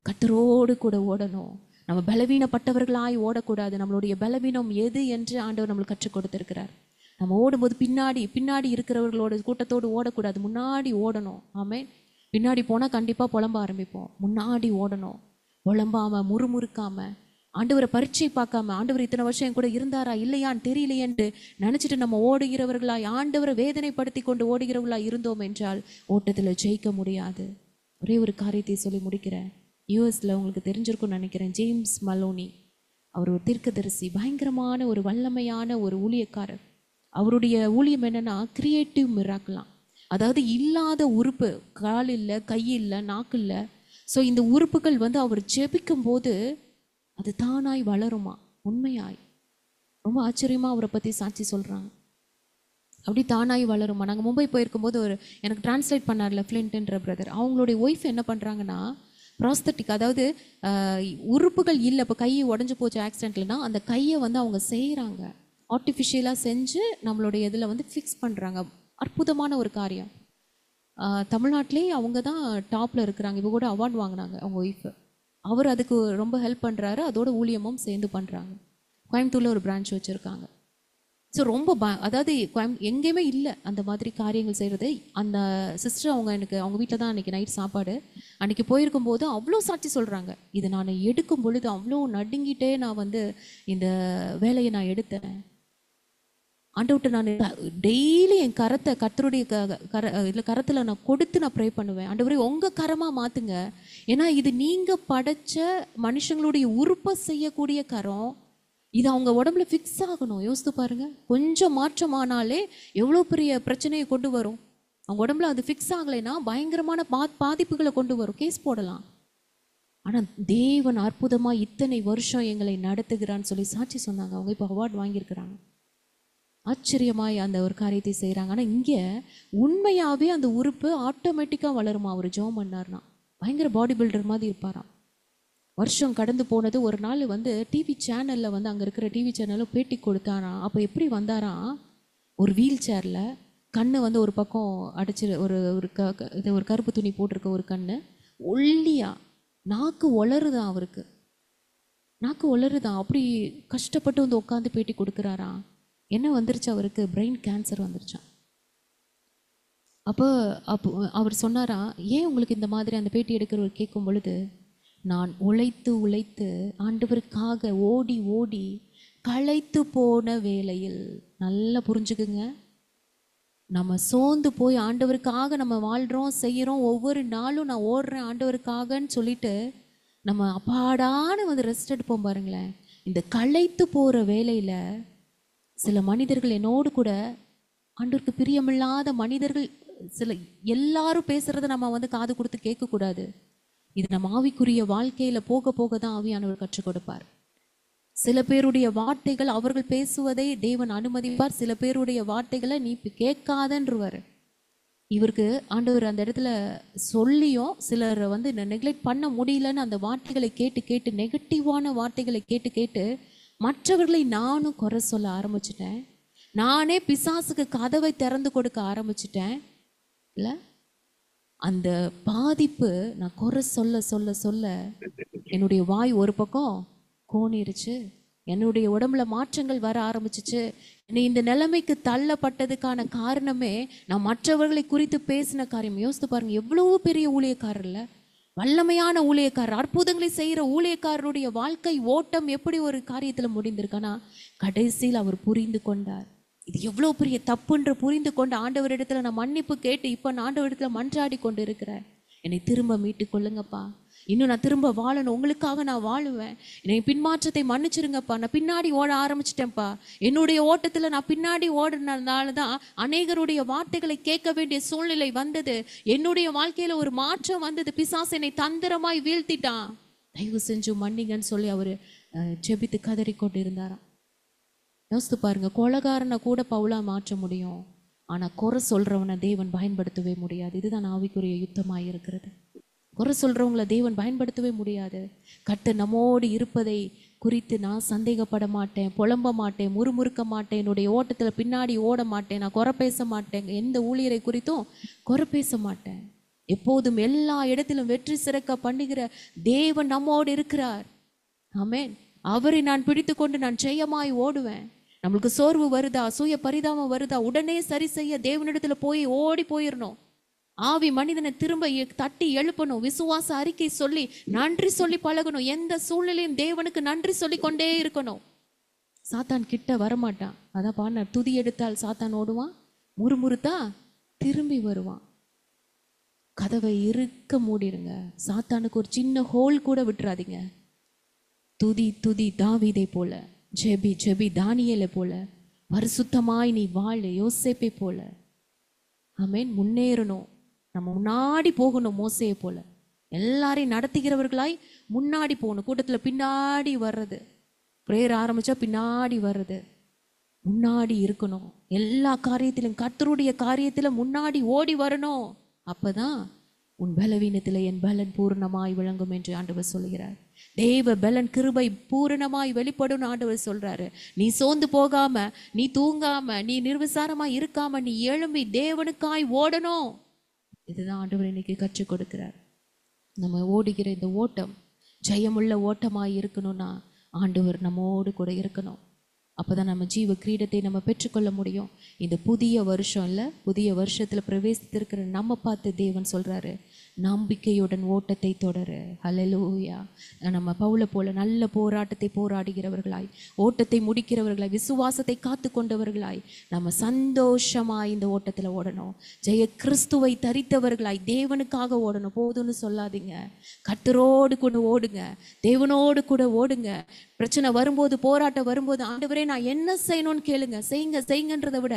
கர்த்தரோடு கூட ஓடணும். நம்ம பலவீனப்பட்டவர்களாய் ஓடக்கூடாது. நம்மளுடைய பலவீனம் எது என்று ஆண்டவர் நம்மளுக்கு கற்றுக் கொடுத்திருக்கிறார். நம்ம ஓடும்போது பின்னாடி இருக்கிறவர்களோட கூட்டத்தோடு ஓடக்கூடாது, முன்னாடி ஓடணும். ஆமென். பின்னாடி போனால் கண்டிப்பாக புலம்ப ஆரம்பிப்போம். முன்னாடி ஓடணும், புலம்பாமல் முறுமுறுக்காமல் ஆண்டவரை பரீட்சை பார்க்காம ஆண்டவர் இத்தனை வருஷம் என் கூட இருந்தாரா இல்லையான்னு தெரியலையேன்னு நினச்சிட்டு நம்ம ஓடுகிறவர்களாய், ஆண்டவரை வேதனைப்படுத்தி கொண்டு ஓடுகிறவர்களாய் இருந்தோம் என்றால் ஓட்டத்தில் ஜெயிக்க முடியாது. ஒரே ஒரு காரியத்தை சொல்லி முடிக்கிறேன். யூஎஸில் உங்களுக்கு தெரிஞ்சிருக்கும்னு நினைக்கிறேன், ஜேம்ஸ் மலோனி. அவர் ஒரு தீர்க்கதரிசி, பயங்கரமான ஒரு வல்லமையான ஒரு ஊழியக்காரர். அவருடைய ஊழியம் என்னன்னா கிரியேட்டிவ் மிராக்கலாம். அதாவது இல்லாத உறுப்பு, கால் இல்லை, கை இல்லை, நாக்கு இல்லை. ஸோ இந்த உறுப்புகள் வந்து அவர் ஜெபிக்கும் போது அது தானாய் வளருமா. உண்மையாய் ரொம்ப ஆச்சரியமாக அவரை பற்றி சாட்சி சொல்கிறாங்க. அப்படி தானாய் வளருமா. நாங்கள் மும்பை போயிருக்கும்போது ஒரு எனக்கு டிரான்ஸ்லேட் பண்ணார்ல ஃப்ளின்ட்ன்ற பிரதர், அவங்களுடைய ஒய்ஃப் என்ன பண்ணுறாங்கன்னா ப்ராஸ்தட்டிக், அதாவது உறுப்புகள் இல்லை, இப்போ கையை உடஞ்சி போச்சு ஆக்சிடென்ட்லனா அந்த கையை வந்து அவங்க செய்கிறாங்க, ஆர்டிஃபிஷியலாக செஞ்சு நம்மளுடைய இதில் வந்து ஃபிக்ஸ் பண்ணுறாங்க. அற்புதமான ஒரு காரியம். தமிழ்நாட்டிலே அவங்க தான் டாப்பில் இருக்கிறாங்க. இப்போ கூட அவார்டு வாங்கினாங்க அவங்க ஒய்ஃபு. அவர் அதுக்கு ரொம்ப ஹெல்ப் பண்ணுறாரு, அதோட ஊழியமும் சேர்ந்து பண்ணுறாங்க. கோயம்புத்தூரில் ஒரு பிரான்ச் வச்சுருக்காங்க. ஸோ ரொம்ப அதாவது எங்கேயுமே இல்லை அந்த மாதிரி காரியங்கள் செய்கிறது. அந்த சிஸ்டர் அவங்க வீட்டில் தான் அன்றைக்கி நைட் சாப்பாடு. அன்றைக்கி போயிருக்கும்போது அவ்வளோ சாட்சி சொல்கிறாங்க. இது நான் எடுக்கும் பொழுது அவ்வளோ நடுங்கிட்டே நான் வந்து இந்த வேலையை நான் எடுத்தேன். ஆண்டவர்கிட்ட நான் டெய்லி என் கரத்தை கர்த்தருடைய இதில் கரத்தில் நான் கொடுத்து நான் ப்ரே பண்ணுவேன். ஆண்டவரே உங்கள் கரமாக மாற்றுங்க. ஏன்னா இது நீங்கள் படைச்ச மனுஷங்களுடைய உறுப்பை செய்யக்கூடிய கரம். இது அவங்க உடம்புல ஃபிக்ஸ் ஆகணும். யோசித்து பாருங்க, கொஞ்சம் மாற்றமானாலே எவ்வளோ பெரிய பிரச்சனையை கொண்டு வரும். அவங்க உடம்புல அது ஃபிக்ஸ் ஆகலைன்னா பயங்கரமான பாதிப்புகளை கொண்டு வரும், கேஸ் போடலாம். ஆனால் தேவன் அற்புதமாக இத்தனை வருஷம் எங்களை நடத்துகிறான்னு சொல்லி சாட்சி சொன்னாங்க. அவங்க இப்போ அவார்டு வாங்கியிருக்கிறாங்க. ஆச்சரியமாய் அந்த ஒரு காரியத்தை செய்கிறாங்க. ஆனால் இங்கே உண்மையாகவே அந்த உறுப்பு ஆட்டோமேட்டிக்காக வளருமா. அவர் ஜெபம் பண்ணார்னா பயங்கர பாடி பில்டர் மாதிரி இருப்பாராம். வருஷம் கடந்து போனது. ஒரு நாள் வந்து டிவி சேனலில் வந்து அங்கே இருக்கிற டிவி சேனலில் பேட்டி கொடுத்தாராம். அப்போ எப்படி வந்தாராம், ஒரு வீல் சேரில், கண்ணு வந்து ஒரு பக்கம் அடிச்சு ஒரு கருப்பு துணி போட்டிருக்க ஒரு கண்ணு, ஒல்லியா, நாக்கு ஒளருதான், அவருக்கு நாக்கு ஒளருதான். அப்படி கஷ்டப்பட்டு வந்து உட்காந்து பேட்டி கொடுக்குறாராம். என்ன வந்துருச்சு அவருக்கு, பிரெயின் கேன்சர் வந்துருச்சான். அப்போ அவர் சொன்னாரா, ஏன் உங்களுக்கு இந்த மாதிரி அந்த பேட்டி எடுக்கிறவர் கேட்கும் பொழுது, நான் உழைத்து உழைத்து ஆண்டவருக்காக ஓடி ஓடி களைத்து போன வேளையில், நல்லா புரிஞ்சுக்குங்க, நம்ம சோர்ந்து போய் ஆண்டவருக்காக நம்ம வாழ்கிறோம் செய்கிறோம், ஒவ்வொரு நாளும் நான் ஓடுறேன் ஆண்டவருக்காகன்னு சொல்லிட்டு நம்ம அப்பாடான்னு வந்து ரெஸ்ட் எடுப்போம் பாருங்களேன். இந்த களைத்து போகிற வேலையில் சில மனிதர்கள் என்னோடு கூட, ஆண்டவருக்கு பிரியமில்லாத மனிதர்கள், சில எல்லாரும் பேசுகிறத நம்ம வந்து காது கொடுத்து கேட்கக்கூடாது. இது நம்ம ஆவிக்குரிய வாழ்க்கையில் போக போக தான் ஆவியானவர் கற்றுக் கொடுப்பார். சில பேருடைய வார்த்தைகள், அவர்கள் பேசுவதை தேவன் அனுமதிப்பார். சில பேருடைய வார்த்தைகளை நீ கேட்காதன்றுவார். இவருக்கு ஆண்டவர் அந்த இடத்துல சொல்லியும் சிலரை வந்து நெக்லெக்ட் பண்ண முடியலன்னு அந்த வார்த்தைகளை கேட்டு கேட்டு, நெகட்டிவான வார்த்தைகளை கேட்டு கேட்டு மற்றவர்களை நானும் குறை சொல்ல ஆரம்பிச்சிட்டேன். நானே பிசாசுக்கு கதவை திறந்து கொடுக்க ஆரம்பிச்சிட்டேன். இல்லை, அந்த பாதிப்பு நான் குறை சொல்ல சொல்ல சொல்ல என்னுடைய வாய் ஒரு பக்கம் கோணிருச்சு, என்னுடைய உடம்புல மாற்றங்கள் வர ஆரம்பிச்சிச்சு. என்னை இந்த நிலைமைக்கு தள்ளப்பட்டதுக்கான காரணமே நான் மற்றவர்களை குறித்து பேசின காரியம். யோசித்து பாருங்க, எவ்வளவு பெரிய ஊழியக்காரர் இல்லை, வல்லமையான ஊழியக்காரர், அற்புதங்களை செய்கிற ஊழியக்காரருடைய வாழ்க்கை ஓட்டம் எப்படி ஒரு காரியத்தில் முடிந்திருக்கானா, கடைசியில் அவர் புரிந்து கொண்டார். இது எவ்வளோ பெரிய தப்புன்ற புரிந்து கொண்டு ஆண்டவரிடத்துல நான் மன்னிப்பு கேட்டு இப்போ நான் ஆண்டவரிடத்துல மன்றாடி கொண்டு இருக்கிறேன். என்னை திரும்ப மீட்டு கொள்ளுங்கப்பா, இன்னும் நான் திரும்ப வாழணும், உங்களுக்காக நான் வாழுவேன், என்னை பின்மாற்றத்தை மன்னிச்சிருங்கப்பா, நான் பின்னாடி ஓட ஆரம்பிச்சிட்டேன்ப்பா, என்னுடைய ஓட்டத்தில் நான் பின்னாடி ஓடுனதுனால தான் அநேகருடைய வார்த்தைகளை கேட்க வேண்டிய சூழ்நிலை வந்தது, என்னுடைய வாழ்க்கையில் ஒரு மாற்றம் வந்தது, பிசாசு என்னை தந்திரமாய் வீழ்த்திட்டான், தயவு செஞ்சு மன்னிங்கன்னு சொல்லி அவர் ஜெபித்து கதறிக்கொண்டு இருந்தாராம். யோசித்து பாருங்க, கொலைகாரனை கூட பவுலா மாற்ற முடியும், ஆனால் குறை சொல்றவனை தேவன் பயன்படுத்தவே முடியாது. இதுதான் ஆவிக்குரிய யுத்தமாக இருக்கிறது. குறை சொல்றவங்களை தேவன் பயன்படுத்தவே முடியாது. கர்த்தர் நம்மோடு இருப்பதை குறித்து நான் சந்தேகப்பட மாட்டேன், புலம்ப மாட்டேன், முறுமுறுக்க மாட்டேன், என்னுடைய ஓட்டத்தில் பின்னாடி ஓட மாட்டேன், நான் குறை பேச மாட்டேன், எந்த ஊழியரை குறித்தும் குறை பேச மாட்டேன். எப்போதும் எல்லா இடத்திலும் வெற்றி சிறக்க பண்ணுகிற தேவன் நம்மோடு இருக்கிறார். ஆமென். அவரை நான் பிடித்து கொண்டு நான் ஜெயமாய் ஓடுவேன். நம்மளுக்கு சோர்வு வருதா, சூய பரிதாபம் வருதா, உடனே சரி செய்ய தேவனிடத்துல போய் ஓடி போயிடணும். ஆவி மனிதனை திரும்ப தட்டி எழுப்பணும். விசுவாச அறிக்கை சொல்லி நன்றி சொல்லி பழகணும். எந்த சூழ்நிலையும் தேவனுக்கு நன்றி சொல்லி கொண்டே இருக்கணும். சாத்தான் கிட்ட வரமாட்டான். அதான் பாருங்க, துதி எடுத்தால் சாத்தான் ஓடுவான், முறுமுறுத்தா திரும்பி வருவான். கதவை இறுக்க மூடிடுங்க. சாத்தானுக்கு ஒரு சின்ன ஹோல் கூட விட்டுறாதீங்க. துதி துதி தாவீதை போல, ஜெபி ஜெபி தானியேலை போல, பரிசுத்தமாய் நீ வாழு யோசேப்பை போல. ஆமென். முன்னேறணும், நம்ம முன்னாடி போகணும். மோசேயை போல எல்லாரையும் நடத்துகிறவர்களாய் முன்னாடி போகணும். கூட்டத்தில் பின்னாடி வர்றது, பிரேயர் ஆரம்பிச்சா பின்னாடி வர்றது, முன்னாடி இருக்கணும். எல்லா காரியத்திலும் கர்த்தருடைய காரியத்தில் முன்னாடி ஓடி வரணும். அப்பதான் உன் பலவீனத்தில் என் பலன் பூரணமாய் விளங்கும் என்று ஆண்டவர் சொல்கிறார். தேவ பலன் கிருபை பூரணமாய் வெளிப்படும் ஆண்டவர் சொல்றாரு. நீ சோர்ந்து போகாம, நீ தூங்காம, நீ நிர்விசாரமா இருக்காம, நீ எழும்பி தேவனுக்காய் ஓடணும். இதுதான் ஆண்டவர் இன்னைக்கு கற்றுக் கொடுக்கிறார். நம்ம ஓடுகிற இந்த ஓட்டம் ஜெயமுள்ள ஓட்டமாய் இருக்கணும்னா ஆண்டவர் நம்மோடு கூட இருக்கணும். அப்போதான் நம்ம ஜீவ கிரீடத்தை நம்ம பெற்றுக்கொள்ள முடியும். இந்த புதிய வருஷம் இல்லை, புதிய வருஷத்தில் பிரவேசித்திருக்கிற நம்ம பார்த்து தேவன் சொல்கிறாரு, நம்பிக்கையுடன் ஓட்டத்தை தொடரு. ஹல்லேலூயா. நம்ம பவுலை போல நல்ல போராட்டத்தை போராடுகிறவர்களாய், ஓட்டத்தை முடிக்கிறவர்களாய், விசுவாசத்தை காத்து கொண்டவர்களாய் நம்ம சந்தோஷமாய் இந்த ஓட்டத்தில் ஓடணும். ஜெய கிறிஸ்துவை தரித்தவர்களாய் தேவனுக்காக ஓடணும். போதும்னு சொல்லாதீங்க, கர்த்தரோடு கூட ஓடுங்க, தேவனோடு கூட ஓடுங்க. பிரச்சனை வரும்போது, போராட்டம் வரும்போது, ஆண்டவரே நான் என்ன செய்யணும்னு கேளுங்க. செய்யுங்கன்றதை விட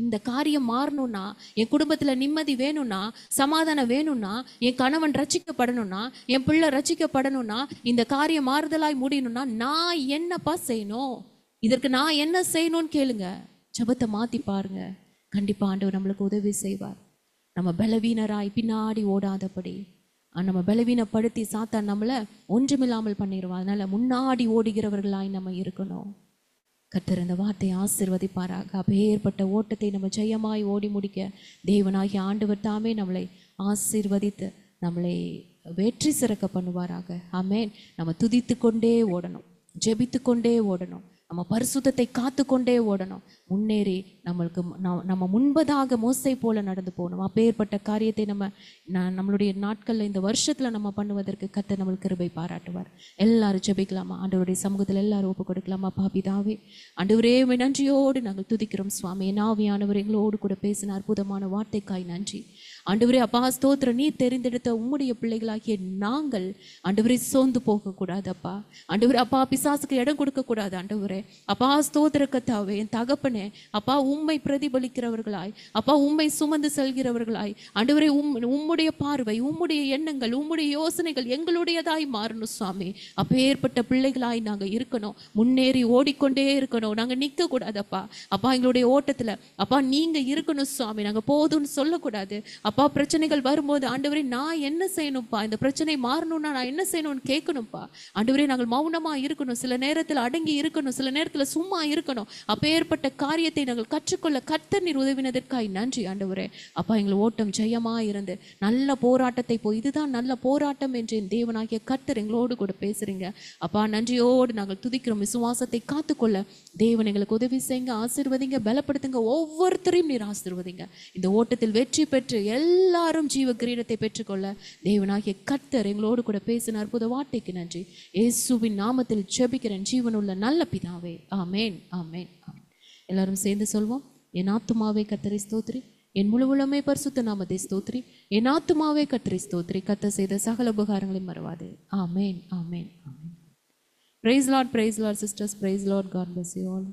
இந்த காரியம் மாறணும்னா, என் குடும்பத்தில் நிம்மதி வேணும்னா, சமாதானம் வேணும்னா, என் கணவன் ரட்சிக்கப்படணும்னா, என் பிள்ளை ரட்சிக்கப்படணும்னா, இந்த காரியம் மாறுதலாய் முடியணும்னா நான் என்னப்பா செய்யணும், இதற்கு நான் என்ன செய்யணும்னு கேளுங்க. ஜெபத்தை மாற்றி பாருங்க. கண்டிப்பாக ஆண்டவர் நம்மளுக்கு உதவி செய்வார். நம்ம பலவீனராய் பின்னாடி ஓடாதபடி, நம்ம பலவீனப்படுத்தி சாத்தான் நம்மளை ஒன்றுமில்லாமல் பண்ணிடுவான். அதனால முன்னாடி ஓடுகிறவர்களாய் நம்ம இருக்கணும். கர்த்தர் இந்த வார்த்தையை ஆசீர்வதிப்பாராக. அப்பேற்பட்ட ஓட்டத்தை நம்ம ஜெயமாய் ஓடி முடிக்க தேவனாகிய ஆண்டவர் தாமே நம்மளை ஆசீர்வதித்து நம்மளை வெற்றி சிறக்க பண்ணுவாராக. ஆமென். நம்ம துதித்து கொண்டே ஓடணும், ஜெபித்து கொண்டே ஓடணும், நம்ம பரிசுத்தத்தை காத்து கொண்டே ஓடணும். முன்னேறி நம்ம முன்பதாக மோசை போல நடந்து போகணும். அப்பேற்பட்ட காரியத்தை நம்மளுடைய நாட்களில் இந்த வருஷத்தில் நம்ம பண்ணுவதற்கு கர்த்தர் நம்மளுக்கு கிருபை பாராட்டுவார். எல்லாரும் ஜெபிக்கலாமா? ஆண்டவருடைய சமூகத்தில் எல்லாரும் ஒப்பு கொடுக்கலாமா? பாபிதாவே, ஆண்டவரே நன்றியோடு நாங்கள் துதிக்கிறோம் சுவாமி. ஆவியானவர் எங்களோடு கூட பேசின அற்புதமான வார்த்தைக்காய் நன்றி ஆண்டவரே. அப்பா ஸ்தோத்திரம். நீ தெரிந்தெடுத்த உம்முடைய பிள்ளைகளாகிய நாங்கள் ஆண்டவரே சோர்ந்து போகக்கூடாது அப்பா. ஆண்டவரே அப்பா பிசாசுக்கு இடம் கொடுக்கக்கூடாது ஆண்டவரே. அப்பா ஸ்தோத்திர கர்த்தாவே, என் தகப்பனே அப்பா, உம்மை பிரதிபலிக்கிறவர்களாய் அப்பா, உம்மை சுமந்து செல்கிறவர்களாய் ஆண்டவரே, உம்முடைய பார்வை, உம்முடைய எண்ணங்கள், உம்முடைய யோசனைகள் எங்களுடையதாய் மாறணும் சுவாமி. அப்பேற்பட்ட பிள்ளைகளாய் நாங்கள் இருக்கணும், முன்னேறி ஓடிக்கொண்டே இருக்கணும். நாங்கள் நிற்க கூடாதப்பா. அப்பா எங்களுடைய ஓட்டத்தில் அப்பா நீங்க இருக்கணும் சுவாமி. நாங்கள் போதும்னு சொல்லக்கூடாது அப்பா. பிரச்சனைகள் வரும்போது ஆண்டவரே நான் என்ன செய்யணும்ப்பா, இந்த பிரச்சனை மாறணும்னா நான் என்ன செய்யணும்னு கேட்கணும்ப்பா. ஆண்டவரே நாங்கள் மௌனமா இருக்கணும், சில நேரத்தில் அடங்கி இருக்கணும், சில நேரத்தில் சும்மா இருக்கணும். அப்பேற்பட்ட காரியத்தை நாங்கள் கற்றுக்கொள்ள கர்த்தர் நீர் உதவினதற்காய் நன்றி ஆண்டவரே. அப்பா எங்கள் ஓட்டம் ஜெயமா இருந்து நல்ல போராட்டத்தை போய், இதுதான் நல்ல போராட்டம் என்று என் தேவனாகிய கர்த்தர் எங்களோடு கூட பேசுறீங்க அப்பா. நன்றியோடு நாங்கள் துதிக்கிறோம். விசுவாசத்தை காத்துக்கொள்ள தேவன் எங்களுக்கு உதவி செய்யுங்க, ஆசீர்வதிங்க, பலப்படுத்துங்க. ஒவ்வொருத்தரையும் நீர் ஆசீர்வதிங்க. இந்த ஓட்டத்தில் வெற்றி பெற்று எல்லாரும் ஜீவ கிரீடத்தை பெற்றுக்கொள்ள தேவனாகிய கர்த்தர் எங்களோடு கூட பேசின அற்புத வார்த்தைக்கு நன்றி. இயேசுவின் நாமத்தில் ஜெபிக்கிறேன் ஜீவனுள்ள நல்ல பிதாவே. ஆமேன், ஆமேன், ஆமேன். எல்லாரும் சேர்ந்து சொல்வோம். என் ஆத்துமாவே கர்த்தரை ஸ்தோத்திரி, என் முழு உளமே பரிசுத்த நாமத்தை ஸ்தோத்திரி, என் ஆத்துமாவே கர்த்தரை ஸ்தோத்திரி, கர்த்தர் செய்த சகல உபகாரங்களையும் மறவாதே. ஆமேன், ஆமேன், ஆமேன். Praise Lord, sisters, praise Lord. God bless you all.